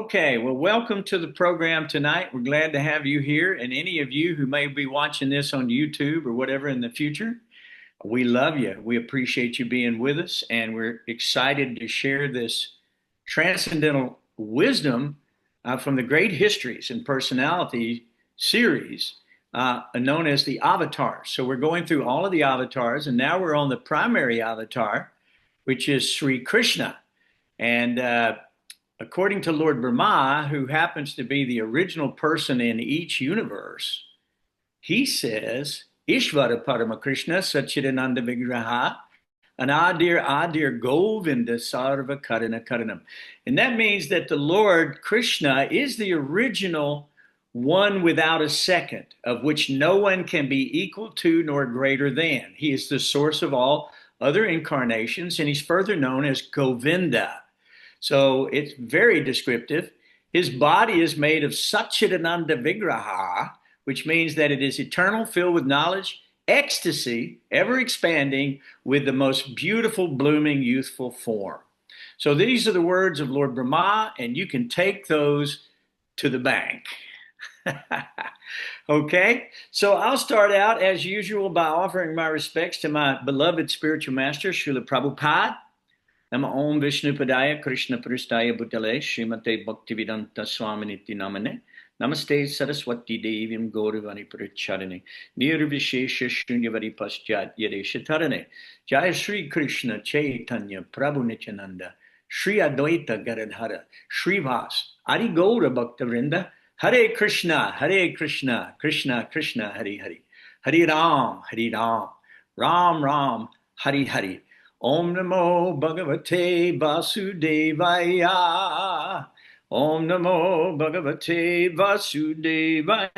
Okay, well, welcome to the program tonight. We're glad to have you here, and any of you who may be watching this on YouTube or whatever in the future, we love you. We appreciate you being with us, and we're excited to share this transcendental wisdom from the Great Histories and Personality series known as the Avatars. So we're going through all of the avatars, and now we're on the primary avatar, which is Sri Krishna. And according to Lord Brahma, who happens to be the original person in each universe, he says, Ishvara Parama Krishna Satchidananda Vigraha Anadir Govinda Sarva Karana Karanam. And that means that the Lord Krishna is the original one without a second, of which no one can be equal to nor greater than. He is the source of all other incarnations, and he's further known as Govinda. So it's very descriptive. His body is made of Satchidananda Vigraha, which means that it is eternal, filled with knowledge, ecstasy, ever expanding, with the most beautiful, blooming, youthful form. So these are the words of Lord Brahma, and you can take those to the bank. Okay, so I'll start out as usual by offering my respects to my beloved spiritual master, Srila Prabhupada. Nama Om Vishnu Padaya Krishna Pristaya Bhutale Srimate Bhaktivedanta Swaminiti Namane Namaste Saraswati Devim Gaurivani Pracharane Nirvishesha Shunyavadi Paschat Yadesha Tarane Jaya Sri Krishna Chaitanya Prabhu Nityananda Sri Advaita Garadhara Srivas Adi Gaura Bhaktavrinda Hare Krishna Krishna Krishna Hare Hare Hare Ram Ram Ram Hare Hare Om Namo Bhagavate Vasudevaya. Om Namo Bhagavate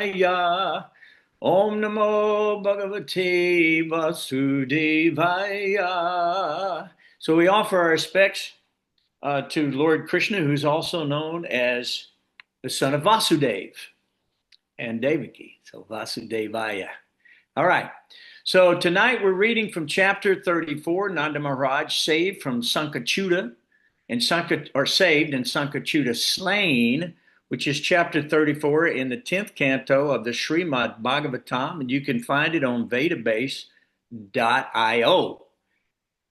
Vasudevaya. Om Namo Bhagavate Vasudevaya. So we offer our respects to Lord Krishna, who's also known as the son of Vasudeva and Devaki. So Vasudevaya. All right. So tonight we're reading from chapter 34, Nanda Maharaj saved from Sankachuta and Sankachuta slain, which is chapter 34 in the 10th canto of the Srimad Bhagavatam, and you can find it on vedabase.io.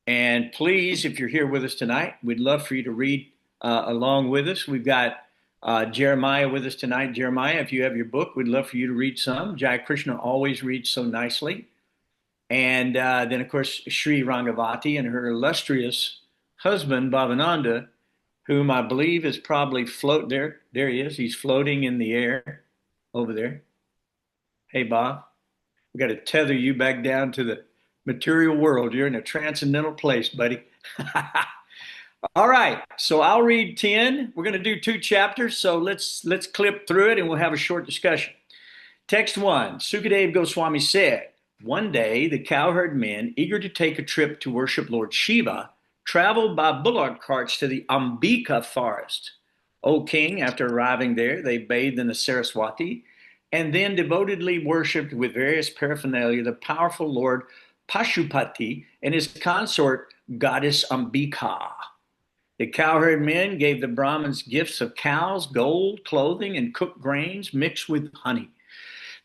And please, if you're here with us tonight, we'd love for you to read along with us. We've got Jeremiah with us tonight. Jeremiah, if you have your book, we'd love for you to read some. Jai Krishna always reads so nicely. And then, of course, Sri Rangavati and her illustrious husband, Bhavananda, whom I believe is probably there. There he is. He's floating in the air over there. Hey, Bob, we got to tether you back down to the material world. You're in a transcendental place, buddy. All right. So I'll read 10. We're going to do 2 chapters. So let's clip through it and we'll have a short discussion. Text 1. Sukadeva Goswami said, one day, the cowherd men, eager to take a trip to worship Lord Shiva, traveled by bullock carts to the Ambika forest. O king, after arriving there, they bathed in the Saraswati and then devotedly worshipped with various paraphernalia the powerful Lord Pashupati and his consort, goddess Ambika. The cowherd men gave the Brahmins gifts of cows, gold, clothing, and cooked grains mixed with honey.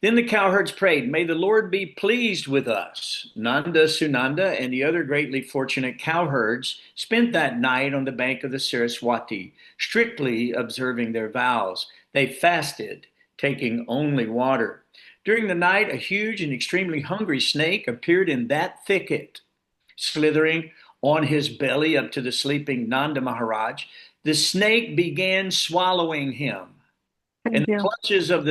Then the cowherds prayed, may the Lord be pleased with us. Nanda, Sunanda, and the other greatly fortunate cowherds spent that night on the bank of the Saraswati, strictly observing their vows. They fasted, taking only water. During the night, a huge and extremely hungry snake appeared in that thicket. Slithering on his belly up to the sleeping Nanda Maharaj, the snake began swallowing him. In the clutches of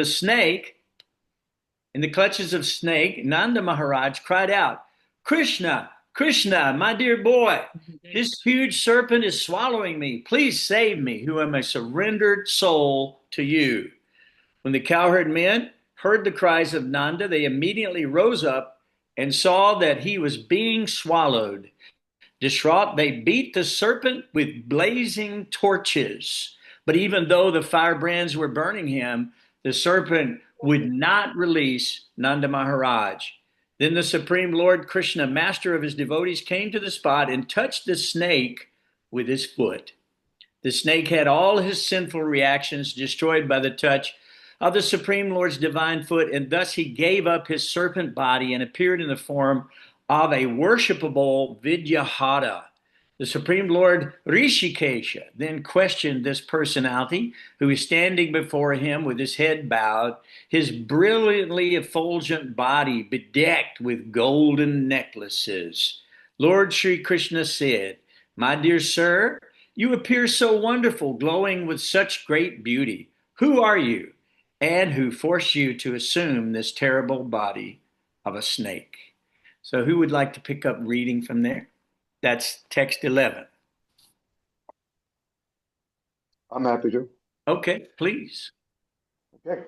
Nanda Maharaj cried out, Krishna, Krishna, my dear boy, this huge serpent is swallowing me. Please save me, who am a surrendered soul to you. When the cowherd men heard the cries of Nanda, they immediately rose up and saw that he was being swallowed. Distraught, they beat the serpent with blazing torches. But even though the firebrands were burning him, the serpent would not release Nanda Maharaj. Then the Supreme Lord Krishna, master of his devotees, came to the spot and touched the snake with his foot. The snake had all his sinful reactions destroyed by the touch of the Supreme Lord's divine foot, and thus he gave up his serpent body and appeared in the form of a worshipable Vidyahara. The Supreme Lord Rishikesha then questioned this personality who is standing before him with his head bowed, his brilliantly effulgent body bedecked with golden necklaces. Lord Sri Krishna said, "My dear sir, you appear so wonderful, glowing with such great beauty. Who are you, and who forced you to assume this terrible body of a snake?" So, who would like to pick up reading from there? That's text 11. I'm happy to. Okay, please. Okay.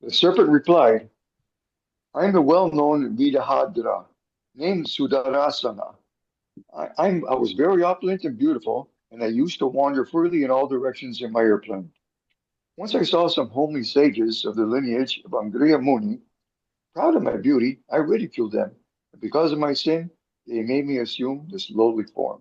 The serpent replied, I am the well-known Vidahadra, named Sudarasana. I was very opulent and beautiful, and I used to wander freely in all directions in my airplane. Once I saw some homely sages of the lineage of Angriya Muni. Proud of my beauty, I ridiculed them, and because of my sin, they made me assume this lowly form.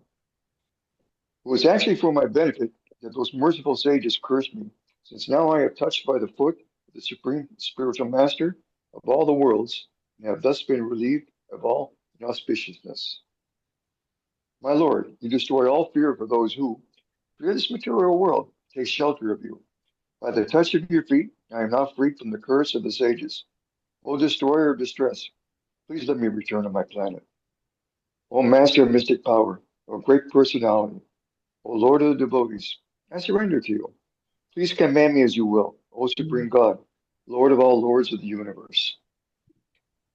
It was actually for my benefit that those merciful sages cursed me, since now I have touched by the foot of the Supreme Spiritual Master of all the worlds, and have thus been relieved of all inauspiciousness. My Lord, you destroy all fear for those who, fear this material world, take shelter of you. By the touch of your feet, I am now freed from the curse of the sages. O destroyer of distress, please let me return to my planet. O Master of mystic power, O great personality, O Lord of the devotees, I surrender to you. Please command me as you will, O Supreme God, Lord of all lords of the universe.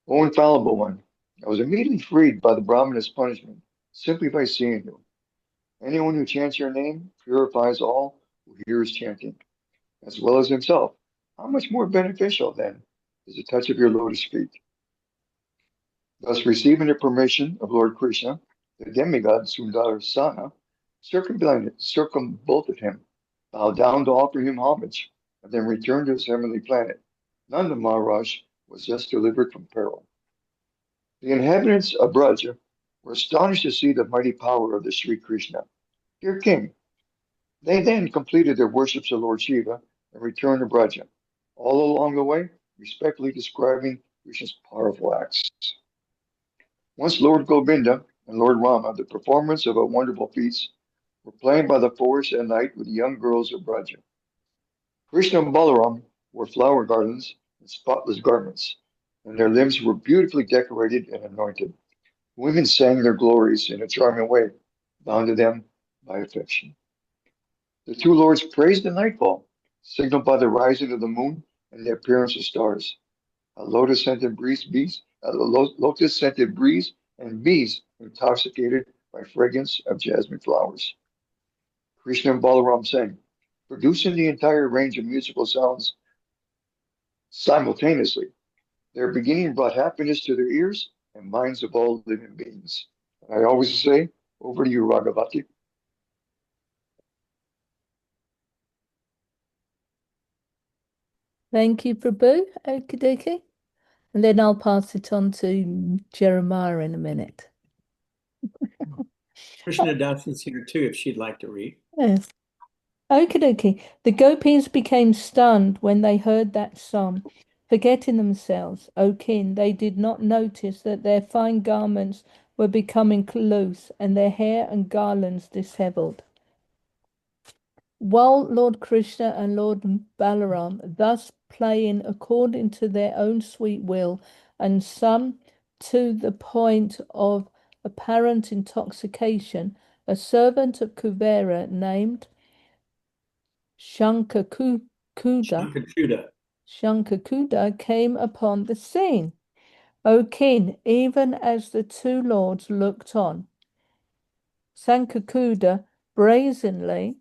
O infallible one, I was immediately freed by the Brahmana's punishment, simply by seeing you. Anyone who chants your name purifies all who hears chanting, as well as himself. How much more beneficial, then, is the touch of your lotus feet? Thus, receiving the permission of Lord Krishna, the demigod Sundarasana circumambulated him, bowed down to offer him homage, and then returned to his heavenly planet. Nanda Maharaj was thus delivered from peril. The inhabitants of Braja were astonished to see the mighty power of the Sri Krishna. Dear king, they then completed their worships of Lord Shiva and returned to Braja, all along the way respectfully describing Krishna's powerful acts. Once Lord Govinda and Lord Rama, the performance of a wonderful feats, were playing by the forest at night with the young girls of Braja. Krishna and Balaram wore flower garlands and spotless garments, and their limbs were beautifully decorated and anointed. Women sang their glories in a charming way, bound to them by affection. The two lords praised the nightfall, signaled by the rising of the moon and the appearance of stars. A lotus-scented breeze and bees intoxicated by fragrance of jasmine flowers. Krishna and Balaram sang, producing the entire range of musical sounds simultaneously. Their beginning brought happiness to their ears and minds of all living beings. I always say, over to you, Raghavati. Thank you, Prabhu. Okie dokie. And then I'll pass it on to Jeremiah in a minute. Krishna Dasa's here too, if she'd like to read. Yes. Okie dokie. The gopis became stunned when they heard that song. Forgetting themselves, O king, they did not notice that their fine garments were becoming loose and their hair and garlands disheveled. While Lord Krishna and Lord Balaram, thus playing according to their own sweet will, and some to the point of apparent intoxication, a servant of Kuvera named Shankakuda came upon the scene. O king, even as the two lords looked on, Sankakuda brazenly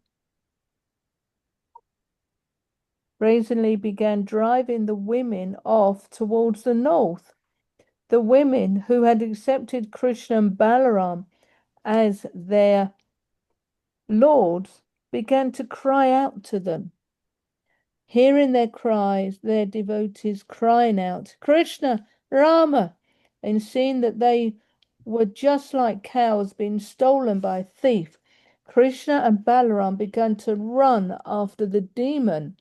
began driving the women off towards the north. The women who had accepted Krishna and Balaram as their lords began to cry out to them. Hearing their cries, their devotees crying out, Krishna, Rama, and seeing that they were just like cows being stolen by a thief, Krishna and Balaram began to run after the demon.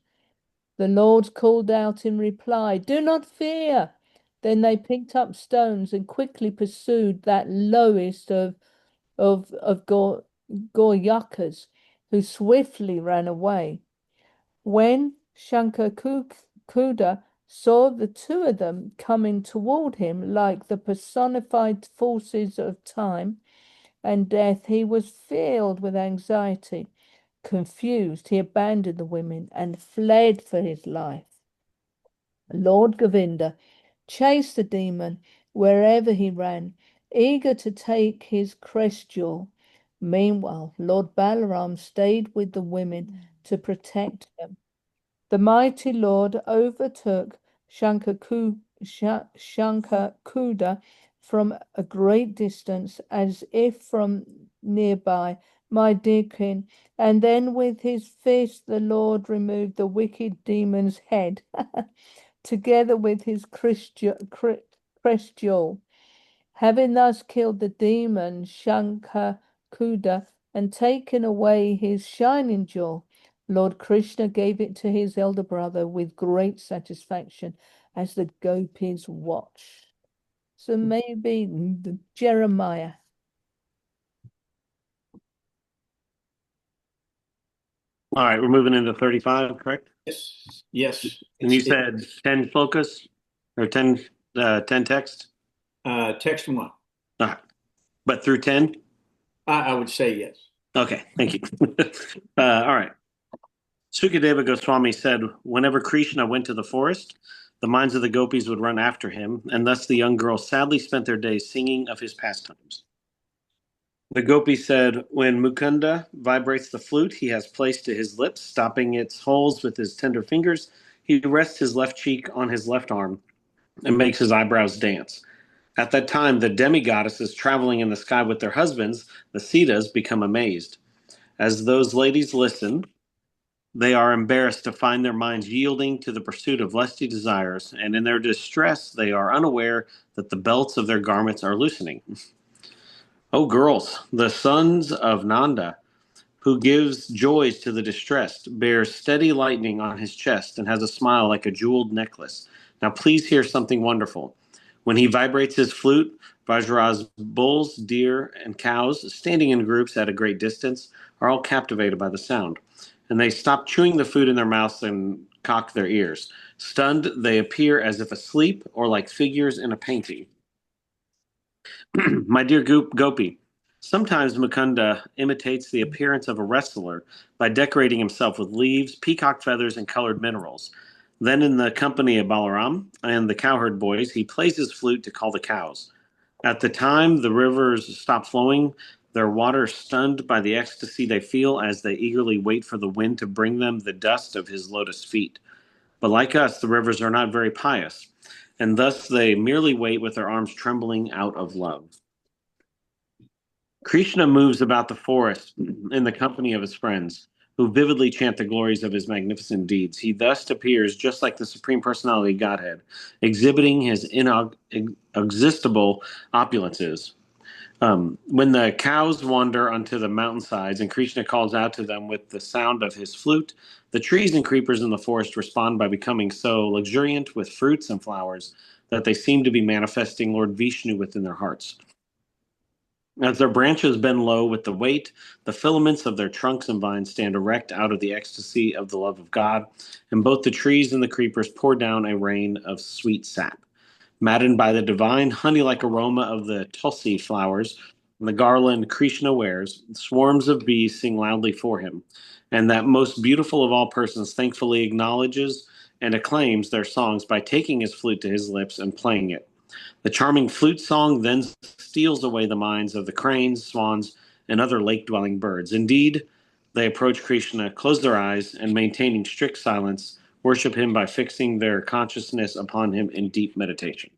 The Lord called out in reply, "Do not fear." Then they picked up stones and quickly pursued that lowest of Goyakas, who swiftly ran away. When Shankakuda saw the two of them coming toward him like the personified forces of time and death, he was filled with anxiety. Confused, he abandoned the women and fled for his life. Lord Govinda chased the demon wherever he ran, eager to take his crest jewel. Meanwhile, Lord Balaram stayed with the women to protect them. The mighty Lord overtook Shankakuda from a great distance, as if from nearby, my dear king, and then with his fist the Lord removed the wicked demon's head, together with his crest jewel. Having thus killed the demon Shankakuda and taken away his shining jewel, Lord Krishna gave it to his elder brother with great satisfaction as the gopis watched. So maybe Jeremiah. All right, we're moving into 35, correct? Yes. Yes. And you said 10 focus or 10 text? Text 1. All right. But through 10? I would say yes. Okay, thank you. All right. Sukadeva Goswami said, whenever Krishna went to the forest, the minds of the gopis would run after him, and thus the young girls sadly spent their days singing of his pastimes. The gopi said, when Mukunda vibrates the flute he has placed to his lips, stopping its holes with his tender fingers, he rests his left cheek on his left arm and makes his eyebrows dance. At that time, the demigoddesses traveling in the sky with their husbands, the Sitas, become amazed. As those ladies listen, they are embarrassed to find their minds yielding to the pursuit of lusty desires, and in their distress they are unaware that the belts of their garments are loosening. O girls, the sons of Nanda, who gives joys to the distressed, bears steady lightning on his chest and has a smile like a jeweled necklace. Now please hear something wonderful. When he vibrates his flute, Vajra's bulls, deer, and cows, standing in groups at a great distance, are all captivated by the sound, and they stop chewing the food in their mouths and cock their ears. Stunned, they appear as if asleep or like figures in a painting. My dear Gopi, sometimes Mukunda imitates the appearance of a wrestler by decorating himself with leaves, peacock feathers, and colored minerals. Then, in the company of Balaram and the cowherd boys, he plays his flute to call the cows. At the time the rivers stop flowing, their water stunned by the ecstasy they feel as they eagerly wait for the wind to bring them the dust of his lotus feet. But like us, the rivers are not very pious, and thus they merely wait with their arms trembling out of love. Krishna moves about the forest in the company of his friends, who vividly chant the glories of his magnificent deeds. He thus appears just like the Supreme Personality of Godhead, exhibiting his inexhaustible opulences. When the cows wander onto the mountainsides and Krishna calls out to them with the sound of his flute, the trees and creepers in the forest respond by becoming so luxuriant with fruits and flowers that they seem to be manifesting Lord Vishnu within their hearts. As their branches bend low with the weight, the filaments of their trunks and vines stand erect out of the ecstasy of the love of God, and both the trees and the creepers pour down a rain of sweet sap. Maddened by the divine honey-like aroma of the tulsi flowers and the garland Krishna wears, swarms of bees sing loudly for him, and that most beautiful of all persons thankfully acknowledges and acclaims their songs by taking his flute to his lips and playing it. The charming flute song then steals away the minds of the cranes, swans, and other lake-dwelling birds. Indeed, they approach Krishna, close their eyes, and maintaining strict silence, worship him by fixing their consciousness upon him in deep meditation.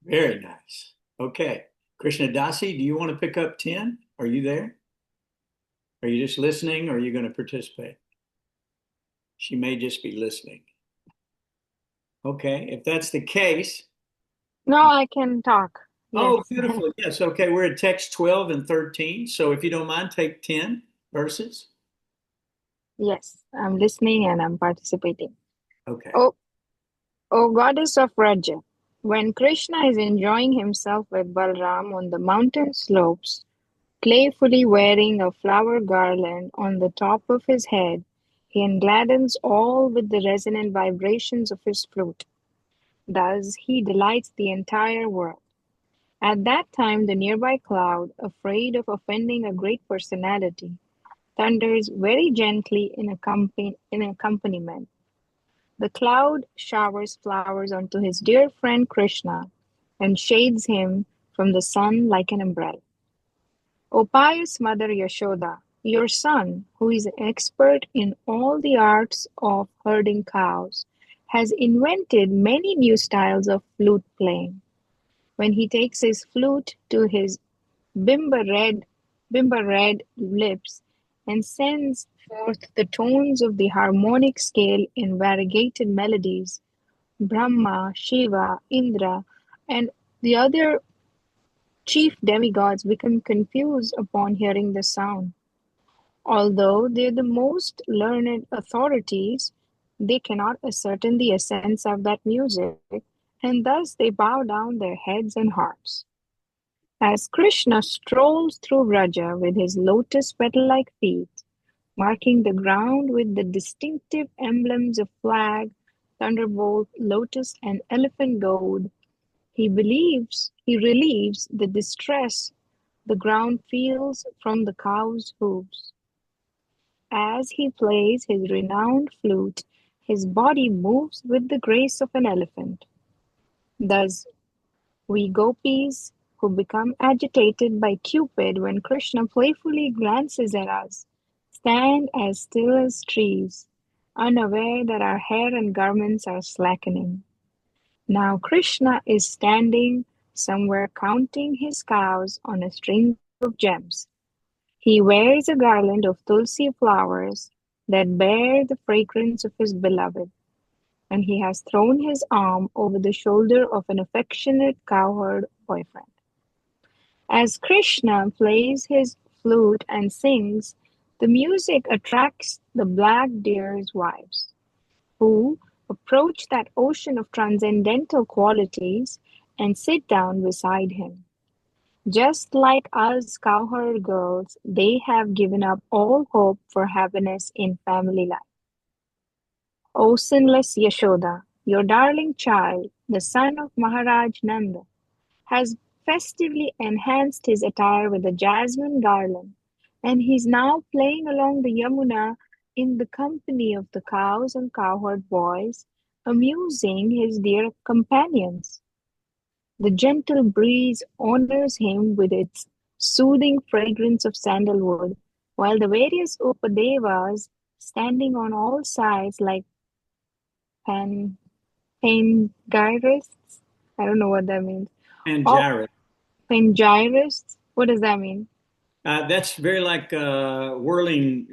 Very nice. Okay. Krishna Dasi, do you want to pick up 10? Are you there? Are you just listening or are you going to participate? She may just be listening. Okay. If that's the case, No, I can talk. Oh, Yes. beautiful. Yes. Okay. We're at text 12 and 13. So if you don't mind, take 10 verses. Yes, I'm listening and I'm participating. Okay. Oh, O goddess of Raja, when Krishna is enjoying himself with Balram on the mountain slopes, playfully wearing a flower garland on the top of his head, he engladdens all with the resonant vibrations of his flute. Thus he delights the entire world. At that time, the nearby cloud, afraid of offending a great personality, thunders very gently in accompaniment. The cloud showers flowers onto his dear friend Krishna and shades him from the sun like an umbrella. O pious Mother Yashoda, your son, who is an expert in all the arts of herding cows, has invented many new styles of flute playing. When he takes his flute to his bimba red lips and sends forth the tones of the harmonic scale in variegated melodies, Brahma, Shiva, Indra, and the other chief demigods become confused upon hearing the sound. Although they are the most learned authorities, they cannot ascertain the essence of that music, and thus they bow down their heads and hearts. As Krishna strolls through Vraja with his lotus petal-like feet, marking the ground with the distinctive emblems of flag, thunderbolt, lotus, and elephant goad, he relieves the distress the ground feels from the cow's hooves. As he plays his renowned flute, his body moves with the grace of an elephant. Thus, we Gopis, who become agitated by Cupid when Krishna playfully glances at us, stand as still as trees, unaware that our hair and garments are slackening. Now Krishna is standing somewhere counting his cows on a string of gems. He wears a garland of tulsi flowers that bear the fragrance of his beloved, and he has thrown his arm over the shoulder of an affectionate cowherd boyfriend. As Krishna plays his flute and sings, the music attracts the black deer's wives, who approach that ocean of transcendental qualities and sit down beside him. Just like us cowherd girls, they have given up all hope for happiness in family life. O sinless Yashoda, your darling child, the son of Maharaj Nanda, has festively enhanced his attire with a jasmine garland, and he is now playing along the Yamuna in the company of the cows and cowherd boys, amusing his dear companions. The gentle breeze honors him with its soothing fragrance of sandalwood, while the various Upadevas, standing on all sides like pan pangyrists, I don't know what that means. And Oh, Jared. pangyrists? What does that mean? That's very like whirling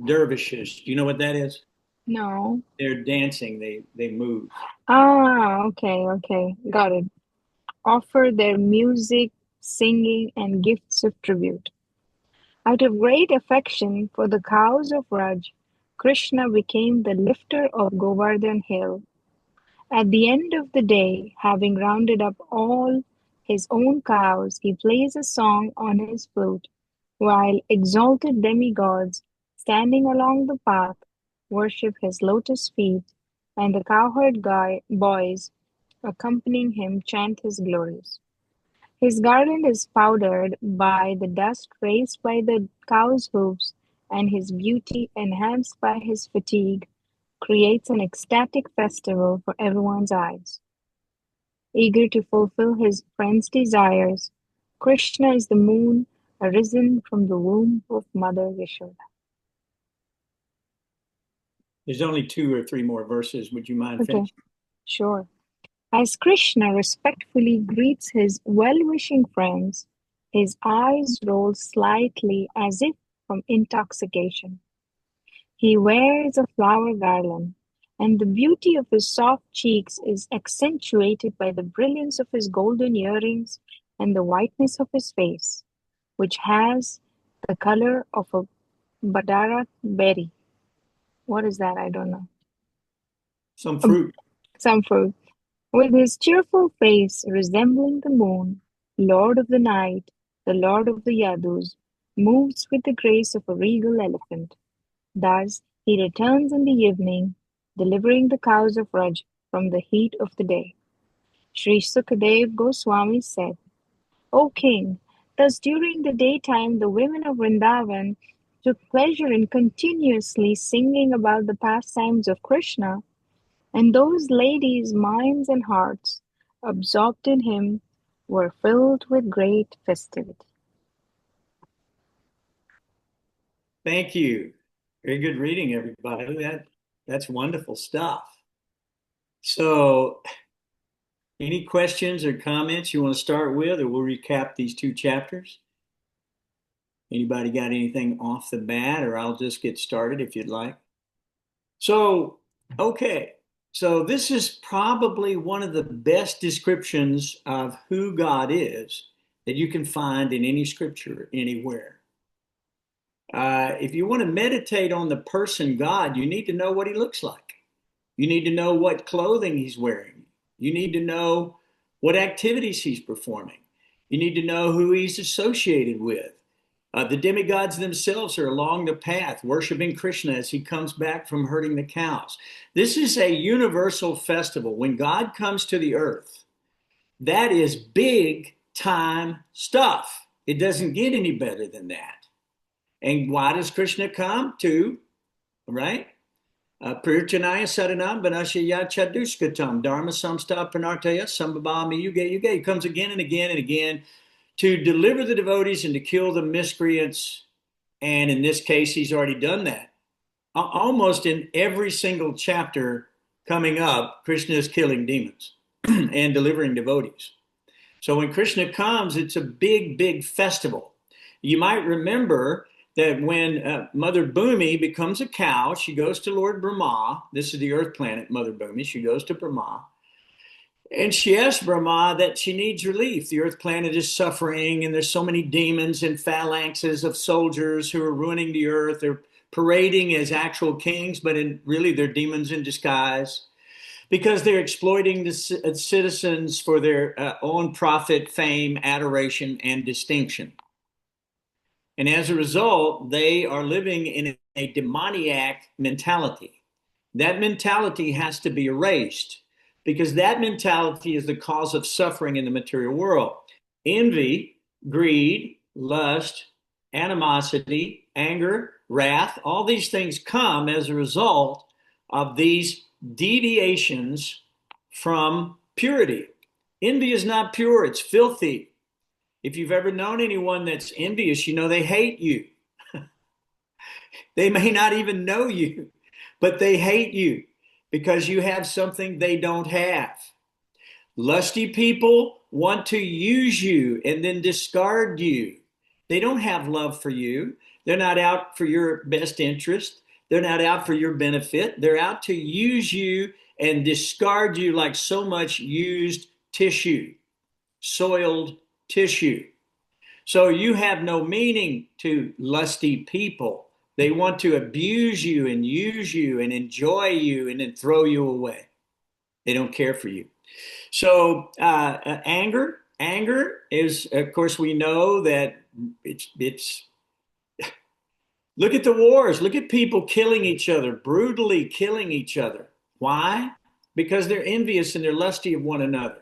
dervishes. Do you know what that is? No. They're dancing. They move. Ah, okay, got it. Offer their music, singing, and gifts of tribute. Out of great affection for the cows of Raj, Krishna became the lifter of Govardhan hill. At the end of the day, having rounded up all his own cows, he plays a song on his flute, while exalted demigods, standing along the path, worship his lotus feet, and the cowherd boys, accompanying him, chant his glories. His garland is powdered by the dust raised by the cow's hooves, and his beauty, enhanced by his fatigue, creates an ecstatic festival for everyone's eyes. Eager to fulfill his friend's desires, Krishna is the moon arisen from the womb of Mother Yashoda. There's only two or three more verses. Would you mind Okay, finishing? sure. As Krishna respectfully greets his well-wishing friends, his eyes roll slightly as if from intoxication. He wears a flower garland, and the beauty of his soft cheeks is accentuated by the brilliance of his golden earrings and the whiteness of his face, which has the color of a badara berry. What is that? I don't know. Some fruit. Some fruit. With his cheerful face resembling the moon, lord of the night, the lord of the Yadus, moves with the grace of a regal elephant. Thus he returns in the evening, delivering the cows of Raj from the heat of the day. Sri Sukadev Goswami said, O king, thus during the daytime the women of Vrindavan took pleasure in continuously singing about the pastimes of Krishna, and those ladies' minds and hearts, absorbed in him, were filled with great festivity. Thank you. Very good reading, everybody. That's wonderful stuff. So, any questions or comments you want to start with, or we'll recap these two chapters? Anybody got anything off the bat, or I'll just get started if you'd like. So, okay. So this is probably one of the best descriptions of who God is that you can find in any scripture anywhere. If you want to meditate on the person God, you need to know what he looks like. You need to know what clothing he's wearing. You need to know what activities he's performing. You need to know who he's associated with. The demigods themselves are along the path, worshiping Krishna as he comes back from herding the cows. This is a universal festival. When God comes to the earth, that is big time stuff. It doesn't get any better than that. And why does Krishna come to, right? Prirchanaya saranam vanashaya chaduskatam dharma samstapanartaya sambhavami yuge yuge. He comes again and again and again to deliver the devotees and to kill the miscreants. And in this case, he's already done that. Almost in every single chapter coming up, Krishna is killing demons and delivering devotees. So when Krishna comes, it's a big, big festival. You might remember that when Mother Bhumi becomes a cow, she goes to Lord Brahma. This is the earth planet, Mother Bhumi. She goes to Brahma. And she asks Brahma that she needs relief. The earth planet is suffering, and there's so many demons and phalanxes of soldiers who are ruining the earth. They're parading as actual kings, but really they're demons in disguise because they're exploiting the citizens for their own profit, fame, adoration, and distinction. And as a result, they are living in a demoniac mentality. That mentality has to be erased because that mentality is the cause of suffering in the material world. Envy, greed, lust, animosity, anger, wrath, all these things come as a result of these deviations from purity. Envy is not pure, it's filthy. If you've ever known anyone that's envious, you know they hate you. They may not even know you, but they hate you because you have something they don't have. Lusty people want to use you and then discard you. They don't have love for you. They're not out for your best interest. They're not out for your benefit. They're out to use you and discard you like so much used tissue, soiled tissue. So you have no meaning to lusty people. They want to abuse you and use you and enjoy you and then throw you away. They don't care for you. So anger is, of course, we know that it's. Look at the wars. Look at people killing each other, brutally killing each other. Why? Because they're envious and they're lusty of one another.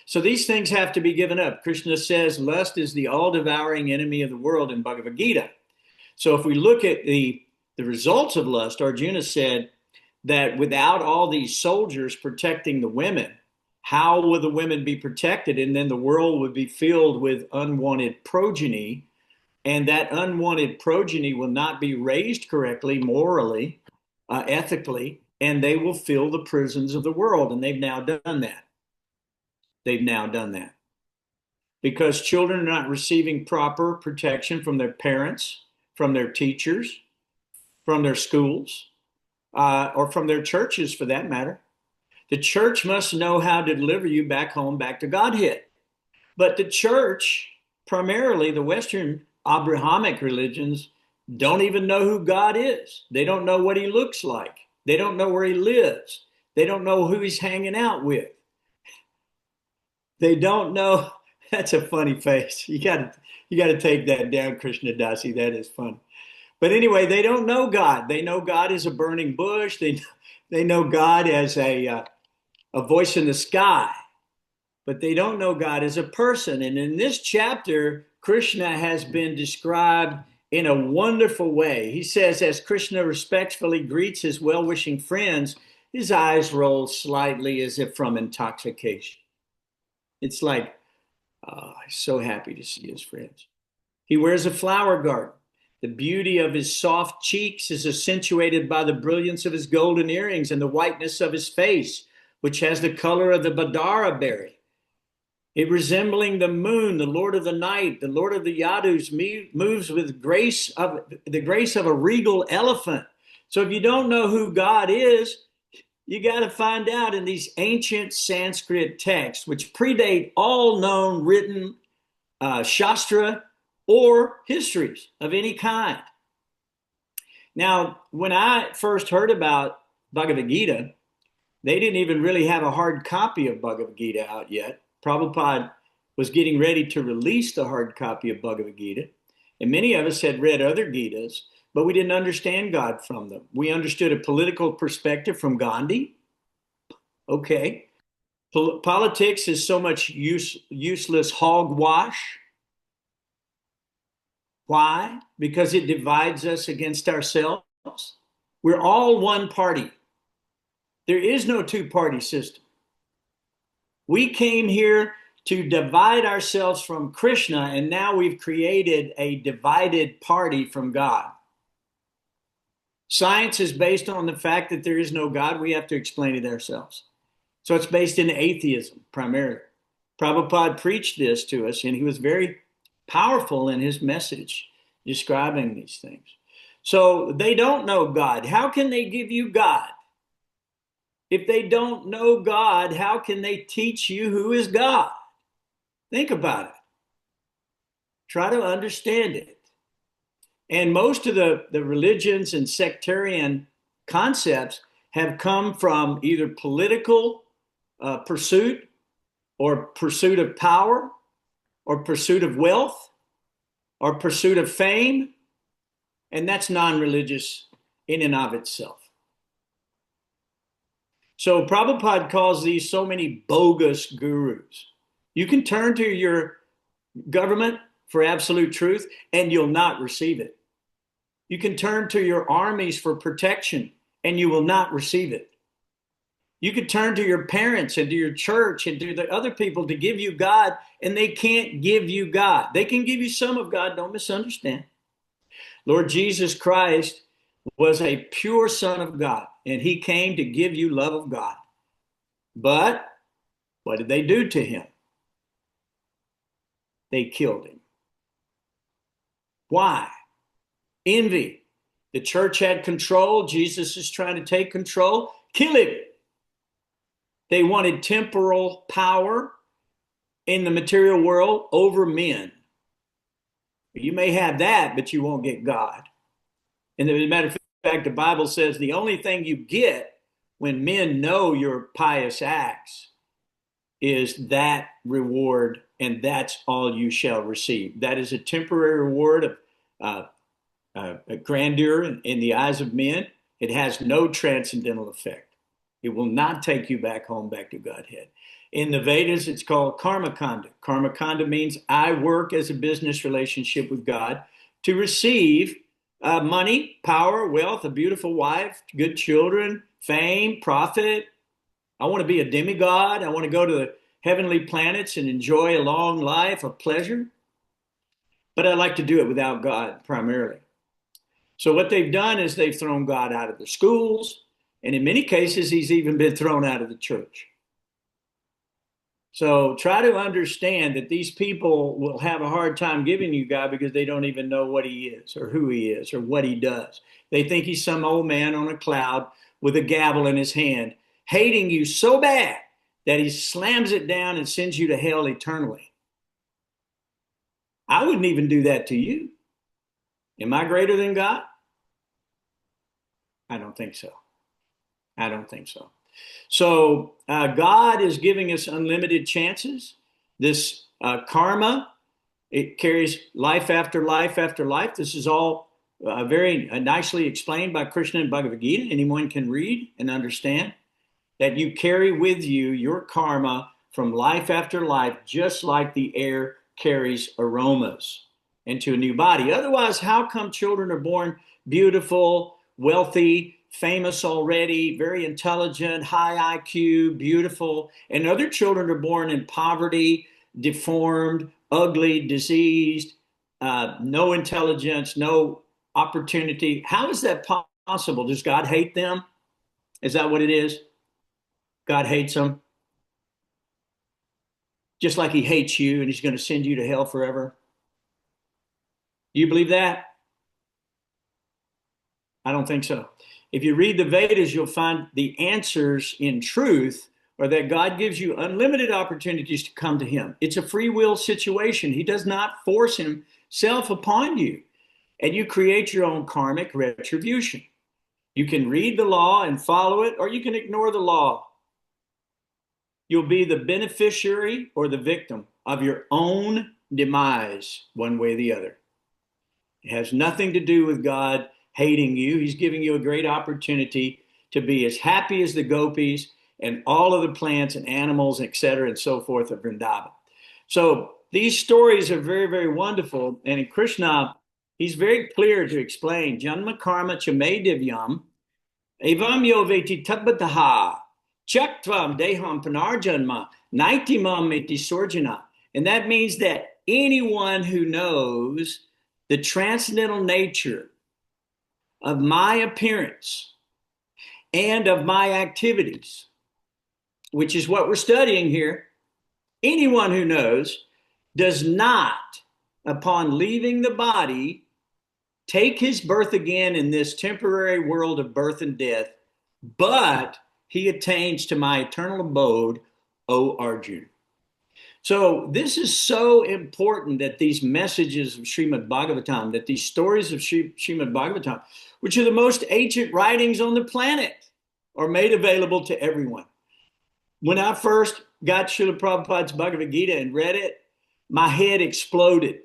So these things have to be given up. Krishna says lust is the all-devouring enemy of the world in Bhagavad Gita. So if we look at the results of lust, Arjuna said that without all these soldiers protecting the women, how will the women be protected? And then the world would be filled with unwanted progeny, and that unwanted progeny will not be raised correctly, morally, ethically, and they will fill the prisons of the world. And they've now done that. They've now done that. Because children are not receiving proper protection from their parents, from their teachers, from their schools. or from their churches for that matter. The church must know how to deliver you back home, back to Godhead. But the church, primarily the Western Abrahamic religions, don't even know who God is. They don't know what he looks like. They don't know where he lives. They don't know who he's hanging out with. They don't know. That's a funny face. You got to take that down, Krishna Dasi. That is funny. But anyway, they don't know God. They know God as a burning bush. They know God as a voice in the sky, but they don't know God as a person. And in this chapter, Krishna has been described in a wonderful way. He says, as Krishna respectfully greets his well-wishing friends, his eyes roll slightly as if from intoxication. It's like, oh, he's so happy to see his friends. He wears a flower garden. The beauty of his soft cheeks is accentuated by the brilliance of his golden earrings and the whiteness of his face, which has the color of the Badara berry. It resembling the moon, the Lord of the night, the Lord of the Yadus, moves with the grace of a regal elephant. So if you don't know who God is, you got to find out in these ancient Sanskrit texts, which predate all known written Shastra or histories of any kind. Now, when I first heard about Bhagavad Gita, they didn't even really have a hard copy of Bhagavad Gita out yet. Prabhupada was getting ready to release the hard copy of Bhagavad Gita, and many of us had read other Gitas, but we didn't understand God from them. We understood a political perspective from Gandhi. Okay. Politics is so much useless hogwash. Why? Because it divides us against ourselves. We're all one party. There is no two-party system. We came here to divide ourselves from Krishna, and now we've created a divided party from God. Science is based on the fact that there is no God. We have to explain it ourselves. So it's based in atheism, primarily. Prabhupada preached this to us, and he was very powerful in his message describing these things. So they don't know God. How can they give you God? If they don't know God, how can they teach you who is God? Think about it. Try to understand it. And most of the religions and sectarian concepts have come from either political pursuit or pursuit of power or pursuit of wealth or pursuit of fame. And that's non-religious in and of itself. So Prabhupada calls these so many bogus gurus. You can turn to your government for absolute truth and you'll not receive it. You can turn to your armies for protection and you will not receive it. You could turn to your parents and to your church and to the other people to give you God, and they can't give you God. They can give you some of God, don't misunderstand. Lord Jesus Christ was a pure Son of God, and he came to give you love of God. But what did they do to him? They killed him. Why? Envy. The church had control. Jesus is trying to take control. Kill him. They wanted temporal power in the material world over men. You may have that, but you won't get God. And as a matter of fact, the Bible says the only thing you get when men know your pious acts is that reward, and that's all you shall receive. That is a temporary reward of grandeur in the eyes of men. It has no transcendental effect. It will not take you back home, back to Godhead. In the Vedas, it's called karma kanda. Karma kanda means I work as a business relationship with God to receive money, power, wealth, a beautiful wife, good children, fame, profit. I want to be a demigod. I want to go to the heavenly planets and enjoy a long life of pleasure. But I like to do it without God primarily. So what they've done is they've thrown God out of the schools. And in many cases, he's even been thrown out of the church. So try to understand that these people will have a hard time giving you God because they don't even know what he is or who he is or what he does. They think he's some old man on a cloud with a gavel in his hand, hating you so bad that he slams it down and sends you to hell eternally. I wouldn't even do that to you. Am I greater than God? I don't think so. I don't think so. So God is giving us unlimited chances. This karma, it carries life after life after life. This is all very nicely explained by Krishna and Bhagavad Gita. Anyone can read and understand that you carry with you your karma from life after life, just like the air carries aromas into a new body. Otherwise, how come children are born beautiful, wealthy, famous already, very intelligent, high IQ, beautiful, and other children are born in poverty, deformed, ugly, diseased, no intelligence, no opportunity? How is that possible? Does God hate them? Is that what it is? God hates them, just like he hates you and he's going to send you to hell forever. Do you believe that? I don't think so. If you read the Vedas, you'll find the answers in truth are that God gives you unlimited opportunities to come to him. It's a free will situation. He does not force himself upon you, and you create your own karmic retribution. You can read the law and follow it, or you can ignore the law. You'll be the beneficiary or the victim of your own demise, one way or the other. It has nothing to do with God hating you. He's giving you a great opportunity to be as happy as the Gopis and all of the plants and animals, etc., and so forth of Vrindavan. So these stories are very, very wonderful. And in Krishna, he's very clear to explain, Janma karma chame divyam, evam yo veti tabbataha, chaktvam deham panarjanma, naitimam eti sorjana. And that means that anyone who knows the transcendental nature of my appearance and of my activities, which is what we're studying here, anyone who knows does not, upon leaving the body, take his birth again in this temporary world of birth and death, but he attains to my eternal abode, O Arjuna. So this is so important that these messages of Srimad Bhagavatam, that these stories of Srimad Bhagavatam, which are the most ancient writings on the planet, are made available to everyone. When I first got Srila Prabhupada's Bhagavad Gita and read it, my head exploded.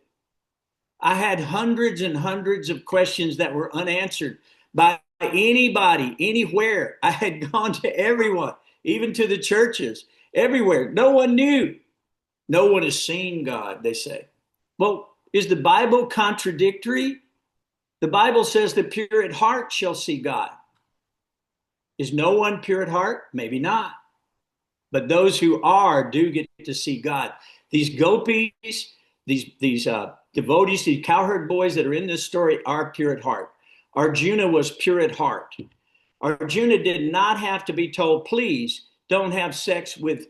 I had hundreds and hundreds of questions that were unanswered by anybody, anywhere. I had gone to everyone, even to the churches, everywhere. No one knew. No one has seen God, they say. Well, is the Bible contradictory? The Bible says the pure at heart shall see God. Is no one pure at heart? Maybe not. But those who are do get to see God. These gopis, these devotees, these cowherd boys that are in this story are pure at heart. Arjuna was pure at heart. Arjuna did not have to be told, please don't have sex with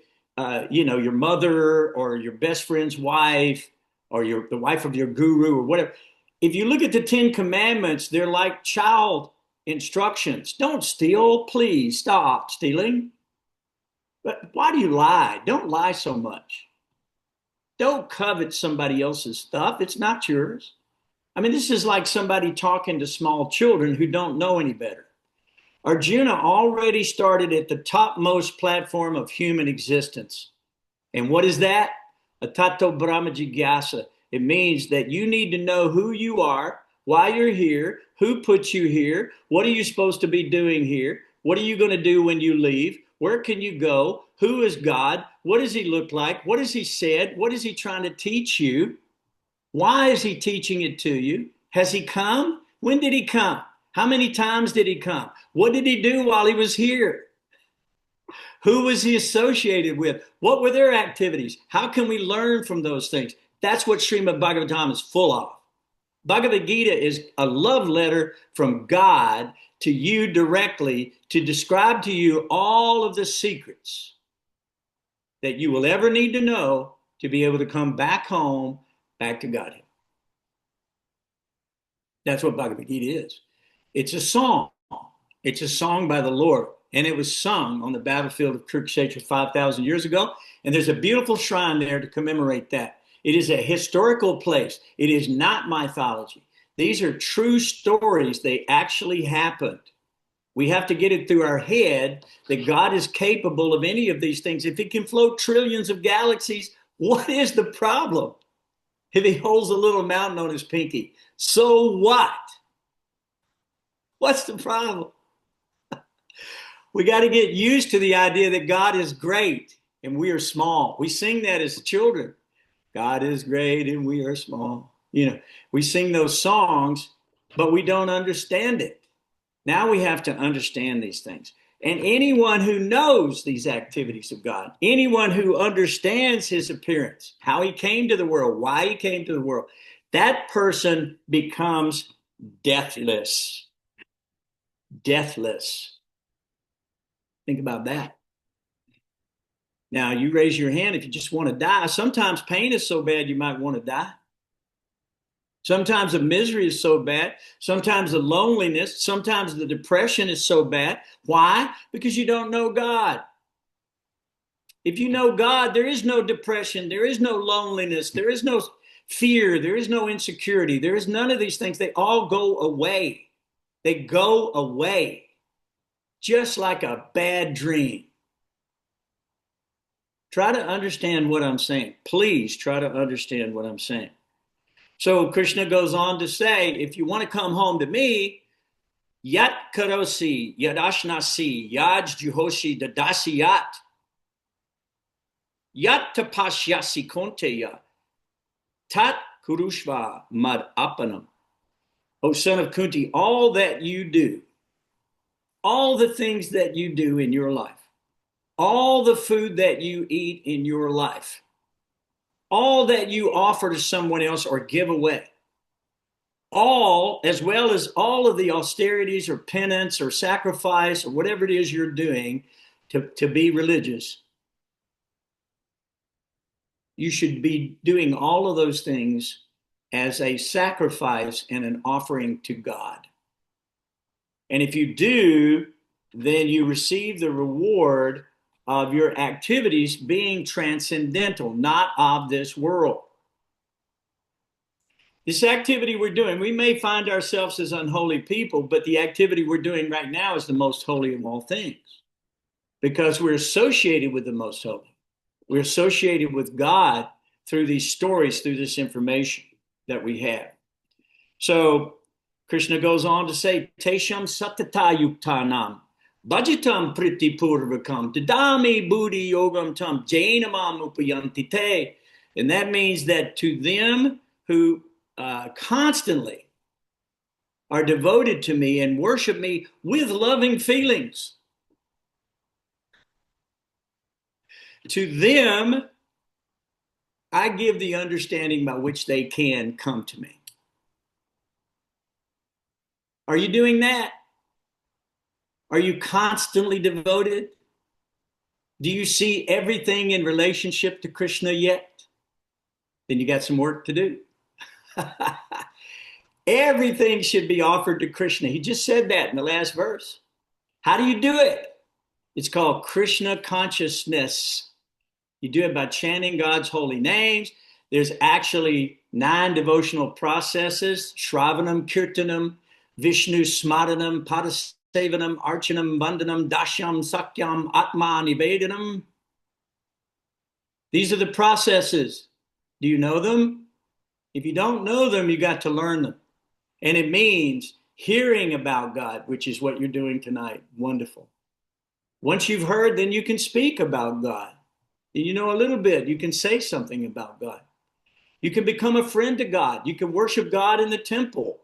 your mother or your best friend's wife or the wife of your guru or whatever. If you look at the 10 Commandments, they're like child instructions. Don't steal. Please stop stealing. But why do you lie? Don't lie so much. Don't covet somebody else's stuff. It's not yours. I mean, this is like somebody talking to small children who don't know any better. Arjuna already started at the topmost platform of human existence. And what is that? Atato Brahma Jigyasa. It means that you need to know who you are, why you're here, who put you here, what are you supposed to be doing here, what are you going to do when you leave, where can you go, who is God, what does he look like, what has he said, what is he trying to teach you, why is he teaching it to you, has he come, when did he come? How many times did he come? What did he do while he was here? Who was he associated with? What were their activities? How can we learn from those things? That's what Srimad Bhagavatam is full of. Bhagavad Gita is a love letter from God to you directly to describe to you all of the secrets that you will ever need to know to be able to come back home, back to Godhead. That's what Bhagavad Gita is. It's a song. It's a song by the Lord. And it was sung on the battlefield of Kurukshetra 5,000 years ago. And there's a beautiful shrine there to commemorate that. It is a historical place. It is not mythology. These are true stories. They actually happened. We have to get it through our head that God is capable of any of these things. If he can float trillions of galaxies, what is the problem? If he holds a little mountain on his pinky, so what? What's the problem? We got to get used to the idea that God is great and we are small. We sing that as children. God is great and we are small. You know, we sing those songs, but we don't understand it. Now we have to understand these things. And anyone who knows these activities of God, anyone who understands his appearance, how he came to the world, why he came to the world, that person becomes deathless. Deathless. Think about that. Now, you raise your hand if you just want to die. Sometimes pain is so bad you might want to die. Sometimes the misery is so bad. Sometimes the loneliness. Sometimes the depression is so bad. Why? Because you don't know God. If you know God, there is no depression. There is no loneliness. There is no fear. There is no insecurity. There is none of these things. They all go away. They go away. Just like a bad dream. Try to understand what I'm saying. Please try to understand what I'm saying. So Krishna goes on to say, if you want to come home to me, yat karosi, yadashnasi, yaj juhoshi dadasi yat tapashyasi konteya, tat kurushva mad apanam. O son of Kunti, all that you do, all the things that you do in your life, all the food that you eat in your life, all that you offer to someone else or give away, all, as well as all of the austerities or penance or sacrifice or whatever it is you're doing to be religious, you should be doing all of those things as a sacrifice and an offering to God. And if you do, then you receive the reward of your activities being transcendental, not of this world. This activity we're doing, we may find ourselves as unholy people, but the activity we're doing right now is the most holy of all things because we're associated with the most holy. We're associated with God through these stories, through this information that we have. So Krishna goes on to say, Tesham satata yuktanam, Bhajitam priti purvakam, Dadami buddhi yogam tam, Jainamam upayanti te. And that means that to them who constantly are devoted to me and worship me with loving feelings, to them, I give the understanding by which they can come to me. Are you doing that? Are you constantly devoted? Do you see everything in relationship to Krishna yet? Then you got some work to do. Everything should be offered to Krishna. He just said that in the last verse. How do you do it? It's called Krishna consciousness. You do it by chanting God's holy names. There's actually 9 devotional processes: Shravanam, Kirtanam, Vishnu Smaranam, Padasevanam, Archanam, Vandanam, Dashyam, Sakyam, Atma Nivedanam. These are the processes. Do you know them? If you don't know them, you got to learn them. And it means hearing about God, which is what you're doing tonight. Wonderful. Once you've heard, then you can speak about God. And you know a little bit, you can say something about God. You can become a friend to God. You can worship God in the temple.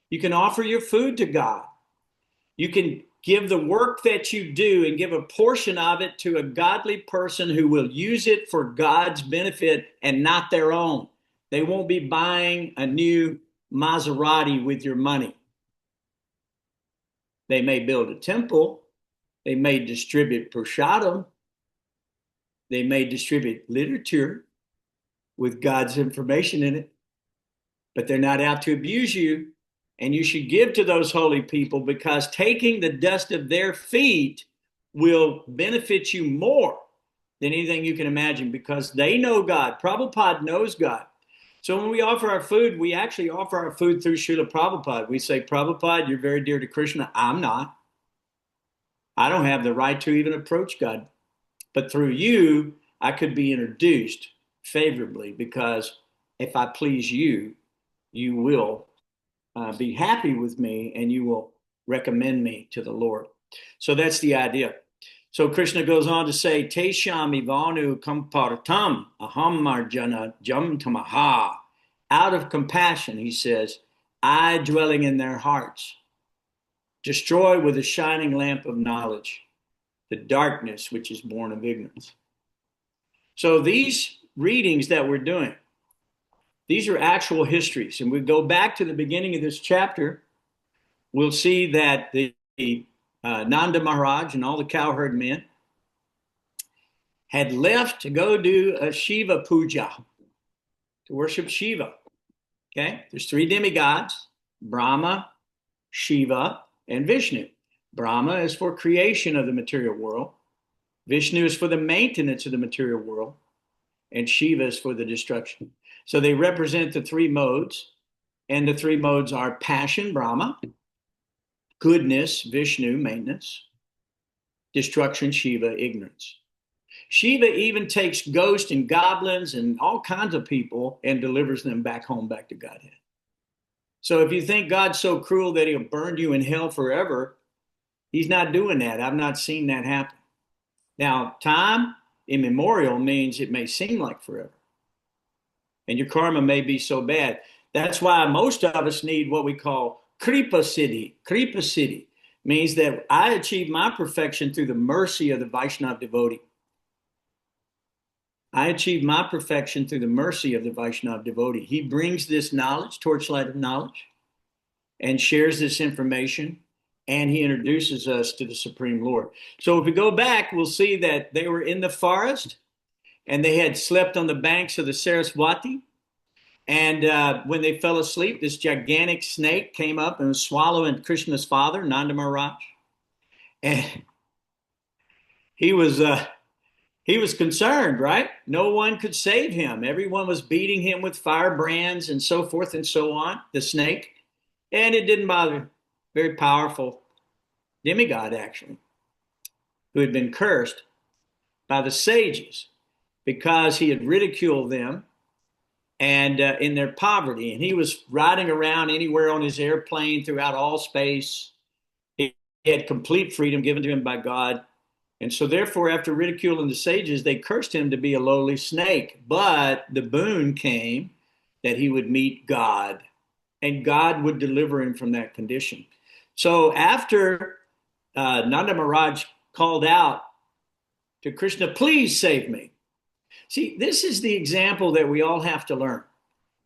You can offer your food to God. You can give the work that you do and give a portion of it to a godly person who will use it for God's benefit and not their own. They won't be buying a new Maserati with your money. They may build a temple. They may distribute prasadam. They may distribute literature with God's information in it, but they're not out to abuse you. And you should give to those holy people, because taking the dust of their feet will benefit you more than anything you can imagine, because they know God. Prabhupada knows God. So when we offer our food, we actually offer our food through Srila Prabhupada. We say, Prabhupada, you're very dear to Krishna. I'm not. I don't have the right to even approach God. But through you, I could be introduced favorably, because if I please you, you will be happy with me, and you will recommend me to the Lord. So that's the idea. So Krishna goes on to say, Te shami vanu kampartam aham marjana jam tamaha. Out of compassion, he says, I dwelling in their hearts, destroy with a shining lamp of knowledge the darkness which is born of ignorance. So these readings that we're doing, these are actual histories. And we go back to the beginning of this chapter, we'll see that the Nanda Maharaj and all the cowherd men had left to go do a Shiva puja, to worship Shiva. Okay, there's three demigods: Brahma, Shiva, and Vishnu. Brahma is for creation of the material world. Vishnu is for the maintenance of the material world. And Shiva is for the destruction. So they represent the three modes. And the three modes are passion, Brahma; goodness, Vishnu, maintenance; destruction, Shiva, ignorance. Shiva even takes ghosts and goblins and all kinds of people and delivers them back home, back to Godhead. So if you think God's so cruel that he'll burn you in hell forever, he's not doing that. I've not seen that happen. Now, time immemorial means it may seem like forever. And your karma may be so bad. That's why most of us need what we call Kripa Siddhi. Kripa Siddhi means that I achieve my perfection through the mercy of the Vaishnava devotee. I achieve my perfection through the mercy of the Vaishnava devotee. He brings this knowledge, torchlight of knowledge, and shares this information, and he introduces us to the Supreme Lord. So if we go back, we'll see that they were in the forest, and they had slept on the banks of the Saraswati. And when they fell asleep, this gigantic snake came up and was swallowing Krishna's father, Nanda Maharaj. And he was concerned, right? No one could save him. Everyone was beating him with firebrands and so forth and so on, the snake. And it didn't bother. Very powerful demigod, actually, who had been cursed by the sages because he had ridiculed them and in their poverty. And he was riding around anywhere on his airplane throughout all space. He had complete freedom given to him by God. And so therefore, after ridiculing the sages, they cursed him to be a lowly snake. But the boon came that he would meet God, and God would deliver him from that condition. So after Nanda Maharaj called out to Krishna, please save me. See, this is the example that we all have to learn.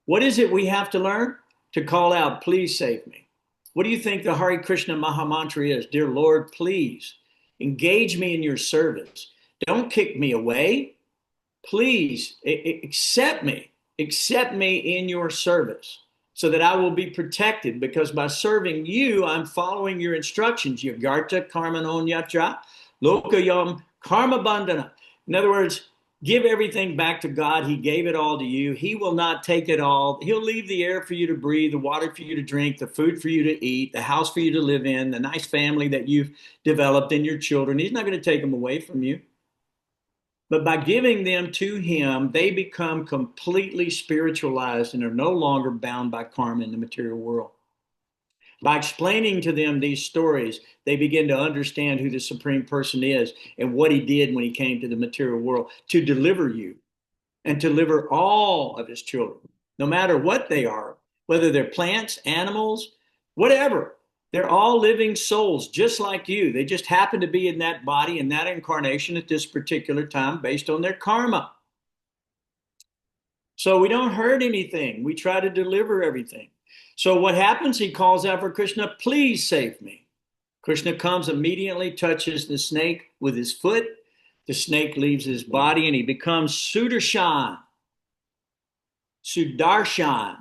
What is it we have to learn? To call out, please save me. What do you think the Hare Krishna Mahamantra is? Dear Lord, please engage me in your service. Don't kick me away. Please accept me in your service so that I will be protected, because by serving you, I'm following your instructions. Yagarta karmanon yatra lokayam karma bandhana. In other words, give everything back to God. He gave it all to you. He will not take it all. He'll leave the air for you to breathe, the water for you to drink, the food for you to eat, the house for you to live in, the nice family that you've developed, and your children. He's not going to take them away from you. But by giving them to him, they become completely spiritualized and are no longer bound by karma in the material world. By explaining to them these stories, they begin to understand who the Supreme Person is and what he did when he came to the material world to deliver you and to deliver all of his children, no matter what they are, whether they're plants, animals, whatever. They're all living souls just like you. They just happen to be in that body, in that incarnation at this particular time based on their karma. So we don't hurt anything. We try to deliver everything. So what happens? He calls out for Krishna, please save me. Krishna comes, immediately touches the snake with his foot. the snake leaves his body and he becomes Sudarshan. Sudarshan.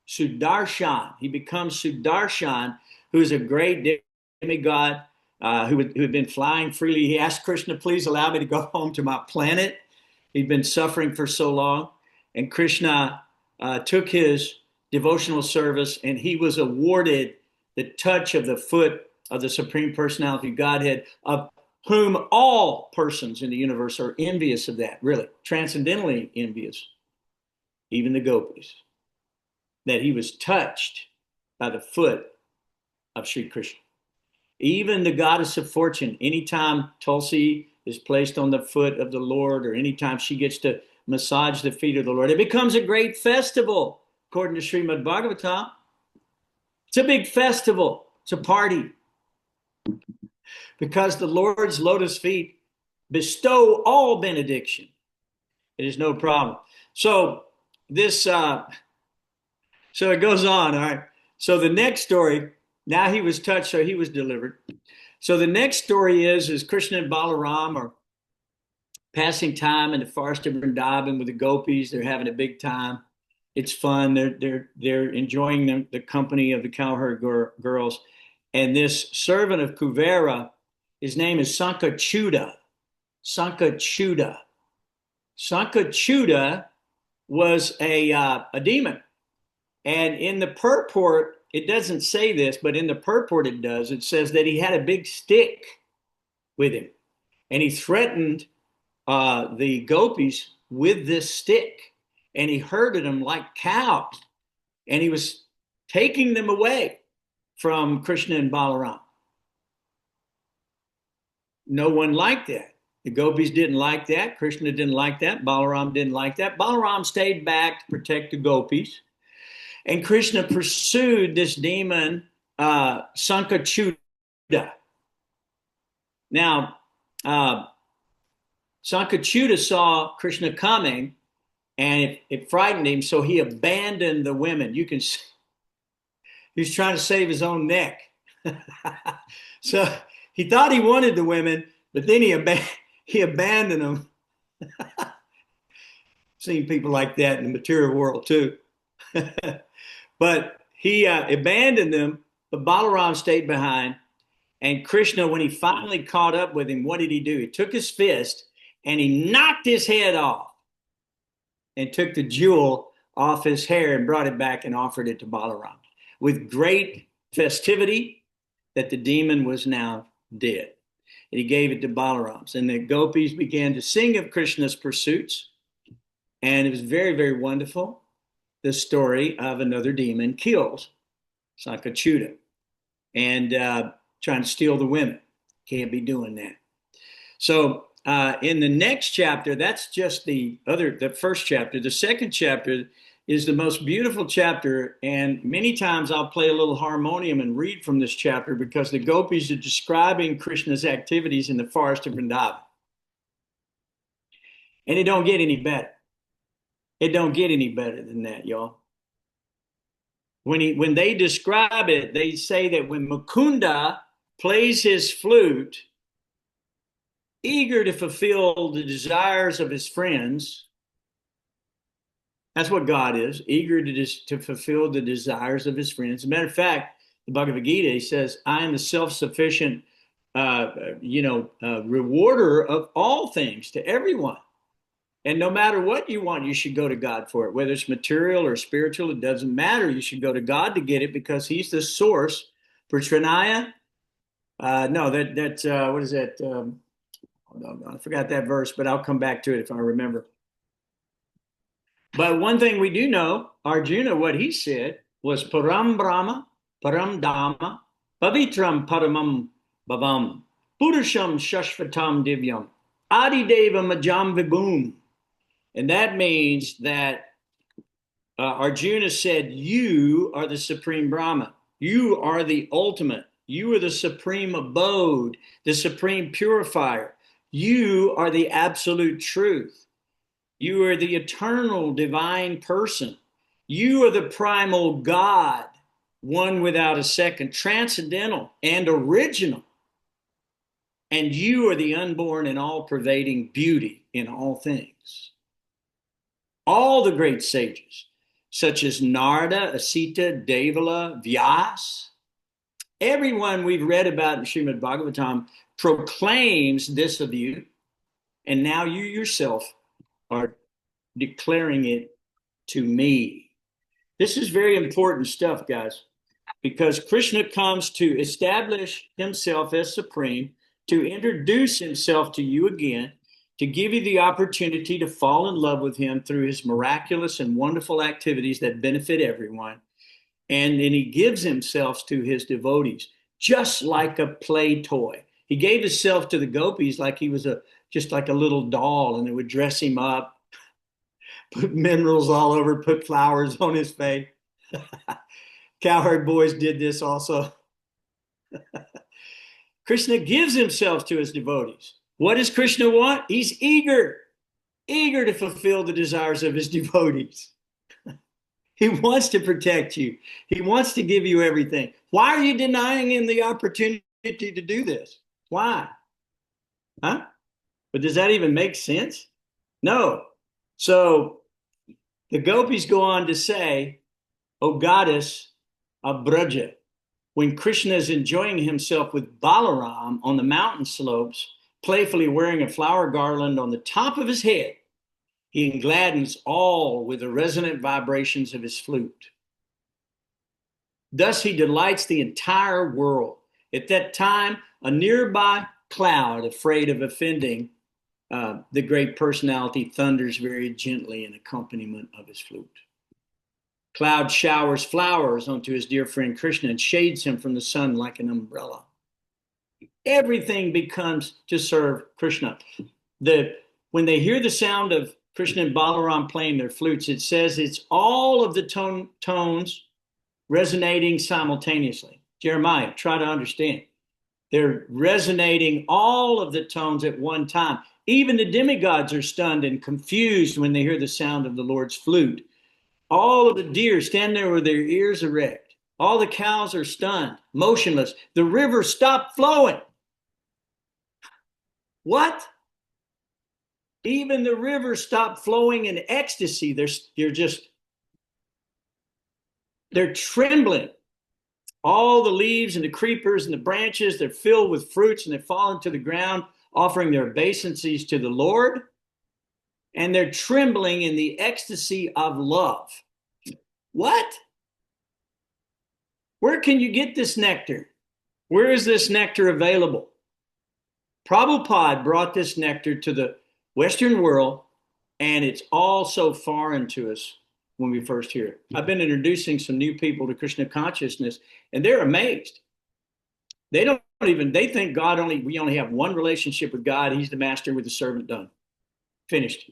Sudarshan. He becomes Sudarshan, who's a great demigod who had been flying freely. He asked Krishna, please allow me to go home to my planet. He'd been suffering for so long. And Krishna took his devotional service, and he was awarded the touch of the foot of the Supreme Personality of Godhead, of whom all persons in the universe are envious of that, really, transcendentally envious, even the Gopis, that he was touched by the foot of Sri Krishna. Even the goddess of fortune, anytime Tulsi is placed on the foot of the Lord, or anytime she gets to massage the feet of the Lord, it becomes a great festival, according to Srimad Bhagavatam. It's a big festival. It's a party. Because the Lord's lotus feet bestow all benediction. It is no problem. So it goes on, all right. So the next story, now he was touched, so he was delivered. So the next story is Krishna and Balaram are passing time in the forest of Vrindavan with the Gopis. They're having a big time. It's fun. They're enjoying the company of the cowherd girls. And this servant of Kuvera, his name is Sankachuda. Sankachuda. Sankachuda was a demon. And in the purport, it doesn't say this, but in the purport it does. It says that he had a big stick with him. And he threatened the Gopis with this stick. And he herded them like cows. And he was taking them away from Krishna and Balaram. No one liked that. The Gopis didn't like that. Krishna didn't like that. Balaram didn't like that. Balaram stayed back to protect the Gopis. And Krishna pursued this demon, Sankachuda. Now, Sankachuda saw Krishna coming, and it frightened him, so he abandoned the women. You can see he was trying to save his own neck. So he thought he wanted the women, but then he abandoned them. Seen people like that in the material world too. But he abandoned them, but Balaram stayed behind. And Krishna, when he finally caught up with him, what did he do? He took his fist and he knocked his head off and took the jewel off his hair and brought it back and offered it to Balaram with great festivity that the demon was now dead. And he gave it to Balaram. And the Gopis began to sing of Krishna's pursuits. And it was very, very wonderful. The story of another demon killed Sankachuda and trying to steal the women. Can't be doing that. So in the next chapter, that's just the first chapter. The second chapter is the most beautiful chapter. And many times I'll play a little harmonium and read from this chapter because the Gopis are describing Krishna's activities in the forest of Vrindavan. And it don't get any better. It don't get any better than that, y'all. When they describe it, they say that when Mukunda plays his flute, eager to fulfill the desires of his friends, that's what God is, eager to fulfill the desires of his friends. As a matter of fact, the Bhagavad Gita says, I am the self-sufficient, rewarder of all things to everyone. And no matter what you want, you should go to God for it. Whether it's material or spiritual, it doesn't matter. You should go to God to get it because he's the source for Trinaya. What is that? I forgot that verse, but I'll come back to it if I remember. But one thing we do know, Arjuna, what he said was Param Brahma, Param Dhamma, Pavitram Paramam Bhavam, Purusham Shashvatam Divyam, Adideva Majam Vibhum. And that means that Arjuna said, you are the supreme Brahma. You are the ultimate. You are the supreme abode, the supreme purifier. You are the absolute truth. You are the eternal divine person. You are the primal God, one without a second, transcendental and original. and you are the unborn and all-pervading beauty in all things. All the great sages, such as Narada, Asita, Devala, Vyas, everyone we've read about in Srimad Bhagavatam proclaims this of you, and now you yourself are declaring it to me. This is very important stuff, guys, because Krishna comes to establish himself as supreme, to introduce himself to you again, to give you the opportunity to fall in love with him through his miraculous and wonderful activities that benefit everyone. And then he gives himself to his devotees, just like a play toy. He gave himself to the gopis like he was just like a little doll, and they would dress him up, put minerals all over, put flowers on his face. Cowherd boys did this also. Krishna gives himself to his devotees. What does Krishna want? He's eager to fulfill the desires of his devotees. He wants to protect you. He wants to give you everything. Why are you denying him the opportunity to do this? Why? Huh? But does that even make sense? No. So the gopis go on to say, O goddess of Braja, when Krishna is enjoying himself with Balaram on the mountain slopes, playfully wearing a flower garland on the top of his head, he engladiens all with the resonant vibrations of his flute. Thus he delights the entire world. At that time, a nearby cloud, afraid of offending the great personality, thunders very gently in accompaniment of his flute. Cloud showers flowers onto his dear friend Krishna and shades him from the sun like an umbrella. Everything becomes to serve Krishna. When they hear the sound of Krishna and Balaram playing their flutes, it says it's all of the tones resonating simultaneously. Jeremiah, try to understand. They're resonating all of the tones at one time. Even the demigods are stunned and confused when they hear the sound of the Lord's flute. All of the deer stand there with their ears erect. All the cows are stunned, motionless. The river stopped flowing. What? Even the river stopped flowing in ecstasy. They're trembling. All the leaves and the creepers and the branches, they're filled with fruits, and they're falling to the ground, offering their obeisances to the Lord. And they're trembling in the ecstasy of love. What? Where can you get this nectar? Where is this nectar available? Prabhupada brought this nectar to the Western world, and it's all so foreign to us when we first hear it. I've been introducing some new people to Krishna consciousness, and they're amazed. They think we only have one relationship with God. He's the master with the servant done. Finished.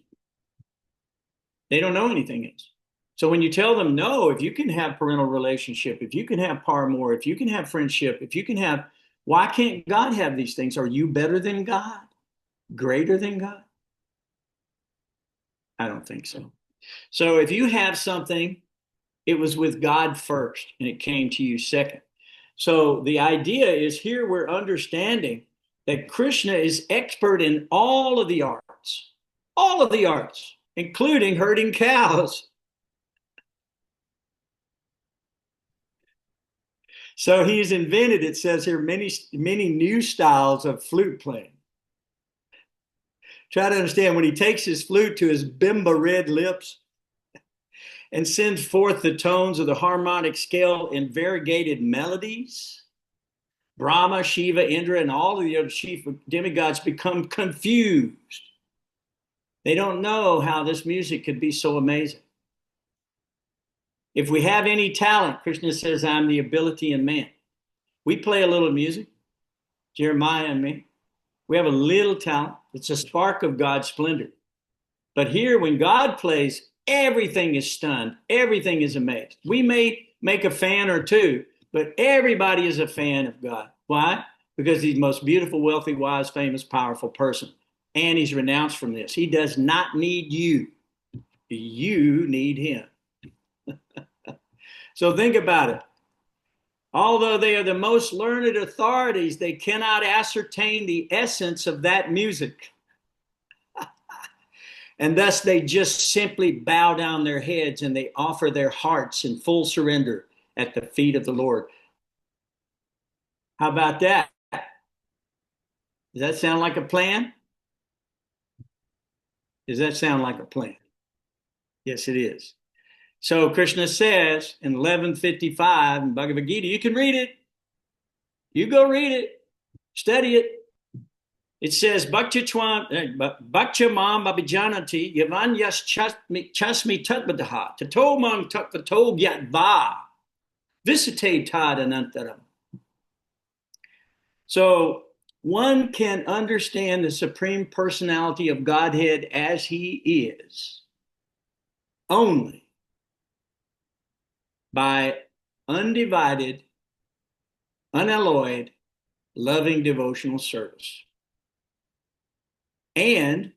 They don't know anything else. So when you tell them, no, if you can have parental relationship, if you can have paramour, if you can have friendship, why can't God have these things? Are you better than God? Greater than God? I don't think so. So if you have something, it was with God first, and it came to you second. So the idea is here we're understanding that Krishna is expert in all of the arts, including herding cows. So he's invented, it says here, many new styles of flute playing. Try to understand, when he takes his flute to his bimba red lips and sends forth the tones of the harmonic scale in variegated melodies, Brahma, Shiva, Indra, and all of the other chief demigods become confused. They don't know how this music could be so amazing. If we have any talent, Krishna says, I'm the ability in man. We play a little music, Jeremiah and me. We have a little talent. It's a spark of God's splendor. But here, when God plays, everything is stunned. Everything is amazed. We may make a fan or two, but everybody is a fan of God. Why? Because he's the most beautiful, wealthy, wise, famous, powerful person. And he's renounced from this. He does not need you. You need him. So think about it. Although they are the most learned authorities, they cannot ascertain the essence of that music. And thus they just simply bow down their heads and they offer their hearts in full surrender at the feet of the Lord. How about that? Does that sound like a plan? Does that sound like a plan? Yes, it is. So Krishna says in 1155 in Bhagavad Gita, you can read it. You go read it. Study it. It says, Bhakcha mam abhijanati yavan yas chasmi tatmadaha tato mang tatvato gyatva visite tad anantaram. So one can understand the Supreme Personality of Godhead as he is only by undivided, unalloyed, loving devotional service. And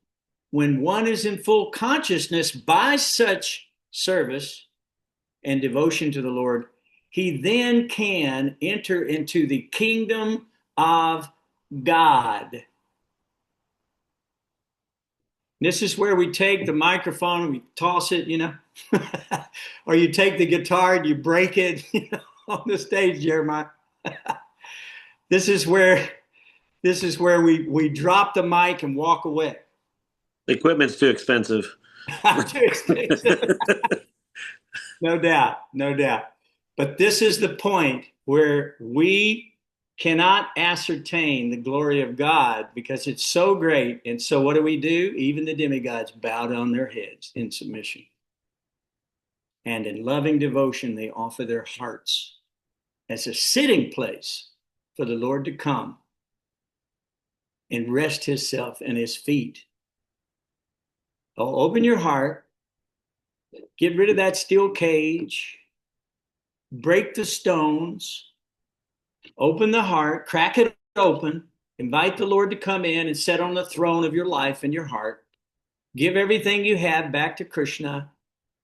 when one is in full consciousness by such service and devotion to the Lord, he then can enter into the kingdom of God. This is where we take the microphone and we toss it, or you take the guitar and you break it, on the stage, Jeremiah. This is where we drop the mic and walk away. The equipment's too expensive. Too expensive. No doubt. But this is the point where we cannot ascertain the glory of God because it's so great. And so what do? Even the demigods bow down their heads in submission. And in loving devotion, they offer their hearts as a sitting place for the Lord to come and rest himself and his feet. Oh, open your heart, get rid of that steel cage, break the stones, open the heart, crack it open, invite the Lord to come in and sit on the throne of your life and your heart. Give everything you have back to Krishna.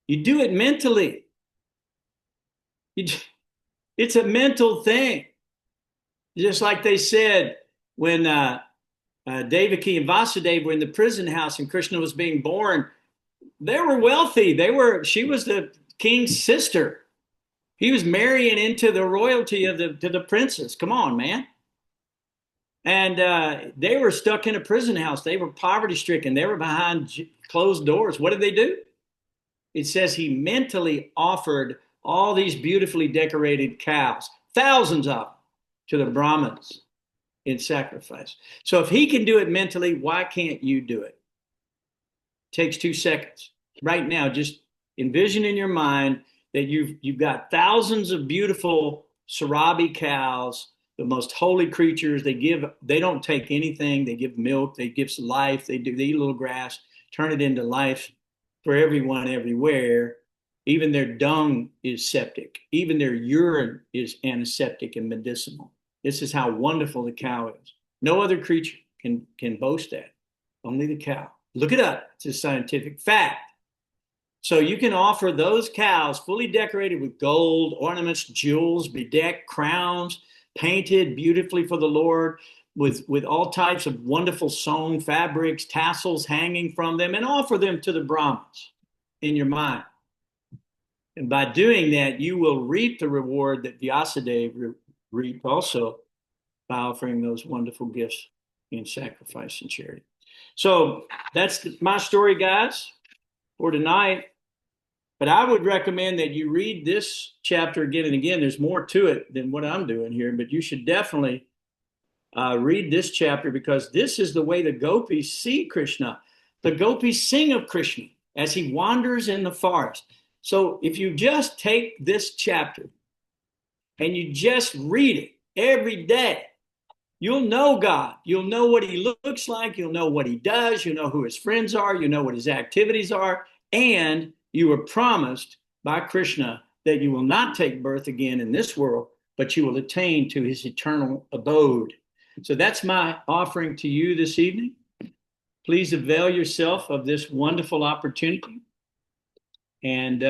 You do it mentally. It's a mental thing. Just like they said when Devaki and Vasudeva were in the prison house and Krishna was being born, they were wealthy. She was the king's sister. He was marrying into the royalty of the princess. Come on, man. And they were stuck in a prison house. They were poverty stricken. They were behind closed doors. What did they do? It says he mentally offered all these beautifully decorated cows, thousands of them, to the Brahmins in sacrifice. So if he can do it mentally, why can't you do it? Takes 2 seconds. Right now, just envision in your mind that you've got thousands of beautiful Sarabi cows, the most holy creatures. They don't take anything. They give milk. They give life. They eat a little grass, turn it into life for everyone everywhere. Even their dung is septic. Even their urine is antiseptic and medicinal. This is how wonderful the cow is. No other creature can boast that. Only the cow. Look it up. It's a scientific fact. So you can offer those cows fully decorated with gold, ornaments, jewels, bedecked, crowns, painted beautifully for the Lord, with all types of wonderful sewn fabrics, tassels hanging from them, and offer them to the Brahmins in your mind. And by doing that, you will reap the reward that Vyasadeva reaped also by offering those wonderful gifts in sacrifice and charity. So that's my story, guys, for tonight. But I would recommend that you read this chapter again and again. There's more to it than what I'm doing here, but you should definitely read this chapter because this is the way the Gopis see Krishna. The Gopis sing of Krishna as he wanders in the forest. So if you just take this chapter and you just read it every day, you'll know God. You'll know what he looks like. You'll know what he does. You'll know who his friends are. You know what his activities are. And you were promised by Krishna that you will not take birth again in this world, but you will attain to his eternal abode. So that's my offering to you this evening. Please avail yourself of this wonderful opportunity. And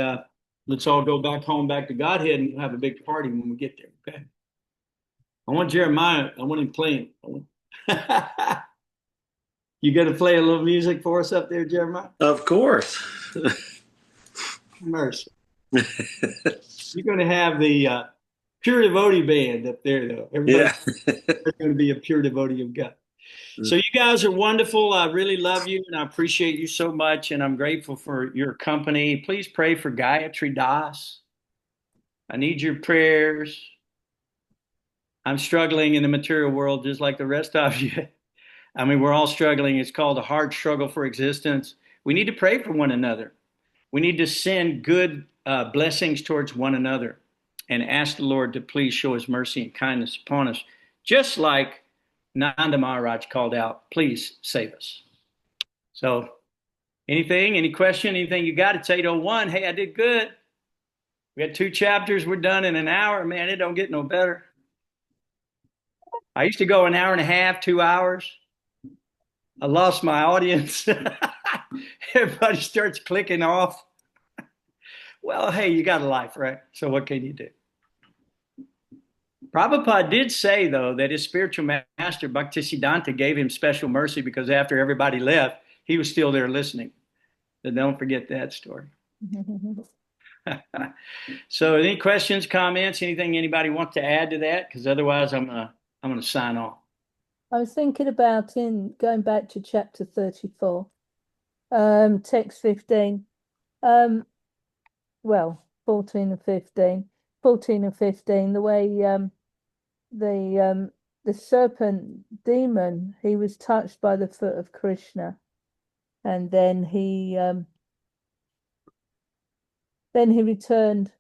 Let's all go back home, back to Godhead, and have a big party when we get there. Okay. I want Jeremiah. I want him playing. You going to play a little music for us up there, Jeremiah? Of course. Mercy. You're going to have the pure devotee band up there, though. Everybody's going to be a pure devotee of God. So you guys are wonderful. I really love you, and I appreciate you so much, and I'm grateful for your company. Please pray for Gayatri Das. I need your prayers. I'm struggling in the material world just like the rest of you. I mean, we're all struggling. It's called a hard struggle for existence. We need to pray for one another. We need to send good blessings towards one another and ask the Lord to please show his mercy and kindness upon us, just like Nanda Maharaj called out, please save us. So any question, anything you got? It's 8:01. Hey, I did good. We got 2 chapters. We're done in an hour. Man, it don't get no better. I used to go an hour and a half, 2 hours. I lost my audience. Everybody starts clicking off. Well, hey, you got a life, right? So what can you do? Prabhupada did say, though, that his spiritual master, Bhaktisiddhanta, gave him special mercy because after everybody left, he was still there listening. So don't forget that story. So any questions, comments, anything anybody wants to add to that? Because otherwise I'm gonna sign off. I was thinking about going back to chapter 34, text 15, well, 14 and 15, 14 and 15, the way the serpent demon, he was touched by the foot of Krishna, and then he returned,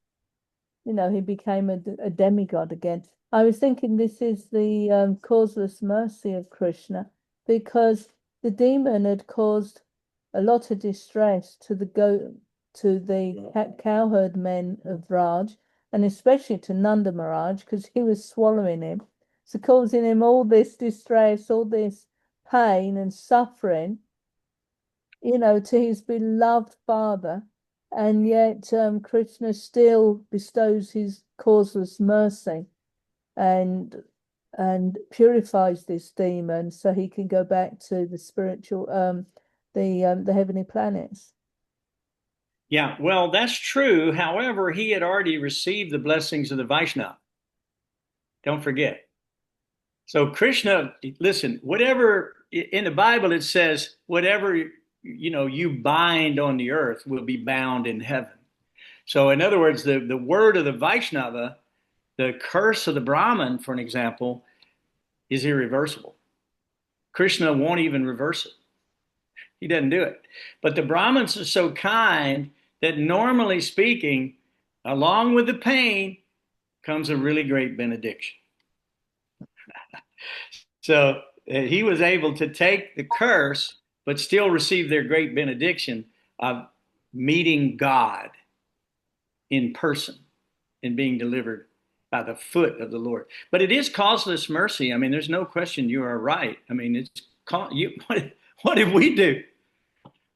he became a demigod again. I was thinking this is the causeless mercy of Krishna, because the demon had caused a lot of distress to the cowherd men of Raj, and especially to Nanda Maharaj, because he was swallowing him, so causing him all this distress, all this pain and suffering, to his beloved father. And yet Krishna still bestows his causeless mercy and purifies this demon so he can go back to the spiritual, the heavenly planets. Yeah, well, that's true. However, he had already received the blessings of the Vaishnava. Don't forget. So Krishna, listen, whatever in the Bible it says, whatever you bind on the earth will be bound in heaven. So in other words, the word of the Vaishnava, the curse of the Brahmin, for an example, is irreversible. Krishna won't even reverse it. He doesn't do it. But the Brahmins are so kind that normally speaking, along with the pain comes a really great benediction. So he was able to take the curse, but still receive their great benediction of meeting God in person and being delivered by the foot of the Lord. But it is causeless mercy. I mean, there's no question you are right. I mean, what did we do?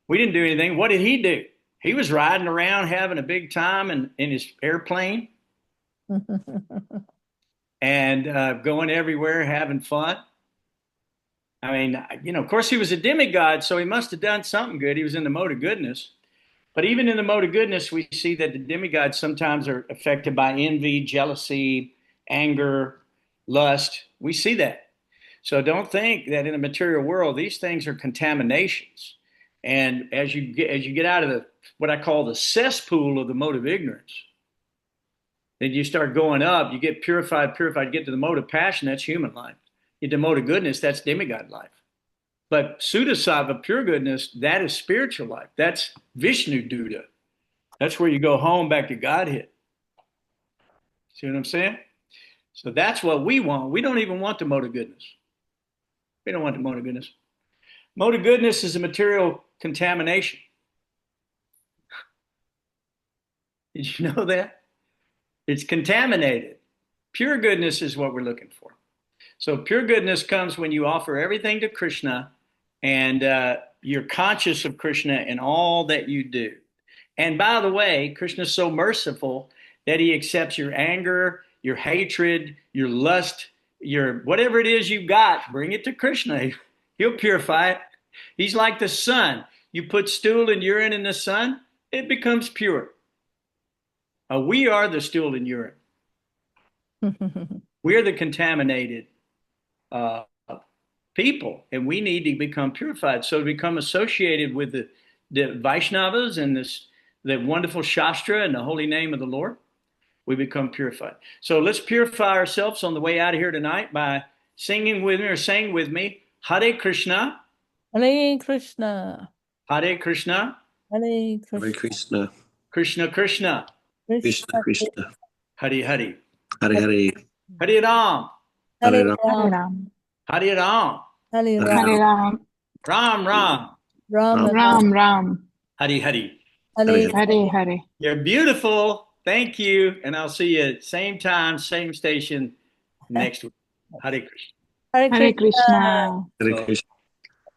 We didn't do anything. What did he do? He was riding around having a big time in his airplane and going everywhere having fun. I mean, of course, he was a demigod, so he must have done something good. He was in the mode of goodness. But even in the mode of goodness, we see that the demigods sometimes are affected by envy, jealousy, anger, lust. We see that. So don't think that in the material world, these things are contaminations. And as you get out of what I call the cesspool of the mode of ignorance, then you start going up, you get purified, get to the mode of passion, that's human life. Get to the mode of goodness, that's demigod life. But Sudasattva, pure goodness, that is spiritual life. That's Vishnu Duda. That's where you go home back to Godhead. See what I'm saying? So that's what we want. We don't even want the mode of goodness. We don't want the mode of goodness. Mode of goodness is a material contamination. Did you know that? It's contaminated. Pure goodness is what we're looking for. So pure goodness comes when you offer everything to Krishna and you're conscious of Krishna in all that you do. And by the way, Krishna's so merciful that he accepts your anger, your hatred, your lust, your whatever it is you've got, bring it to Krishna. He'll purify it. He's like the sun. You put stool and urine in the sun, it becomes pure. We are the stool and urine. We're the contaminated uh, people, and we need to become purified. So to become associated with the Vaishnavas and the wonderful Shastra and the holy name of the Lord, we become purified. So let's purify ourselves on the way out of here tonight by singing with me or saying with me, Hare Krishna, Hare Krishna, Hare Krishna, Hare Hare Krishna, Krishna, Krishna Krishna, Krishna Krishna Krishna, Hare Hare, Hare Hare, Hare Ram, Hare Hare Ram, Hare Ram, Ram, Hare Ram, Hare Hare Ram, Hare Ram, Ram Ram, Ram Ram, Ram, Ram Ram, Hare Hare. Hare Hare Hare Hare. You're beautiful. Thank you. And I'll see you same time, same station next week. Hare Krishna. Hare Hare Krishna. Krishna. Hare Krishna.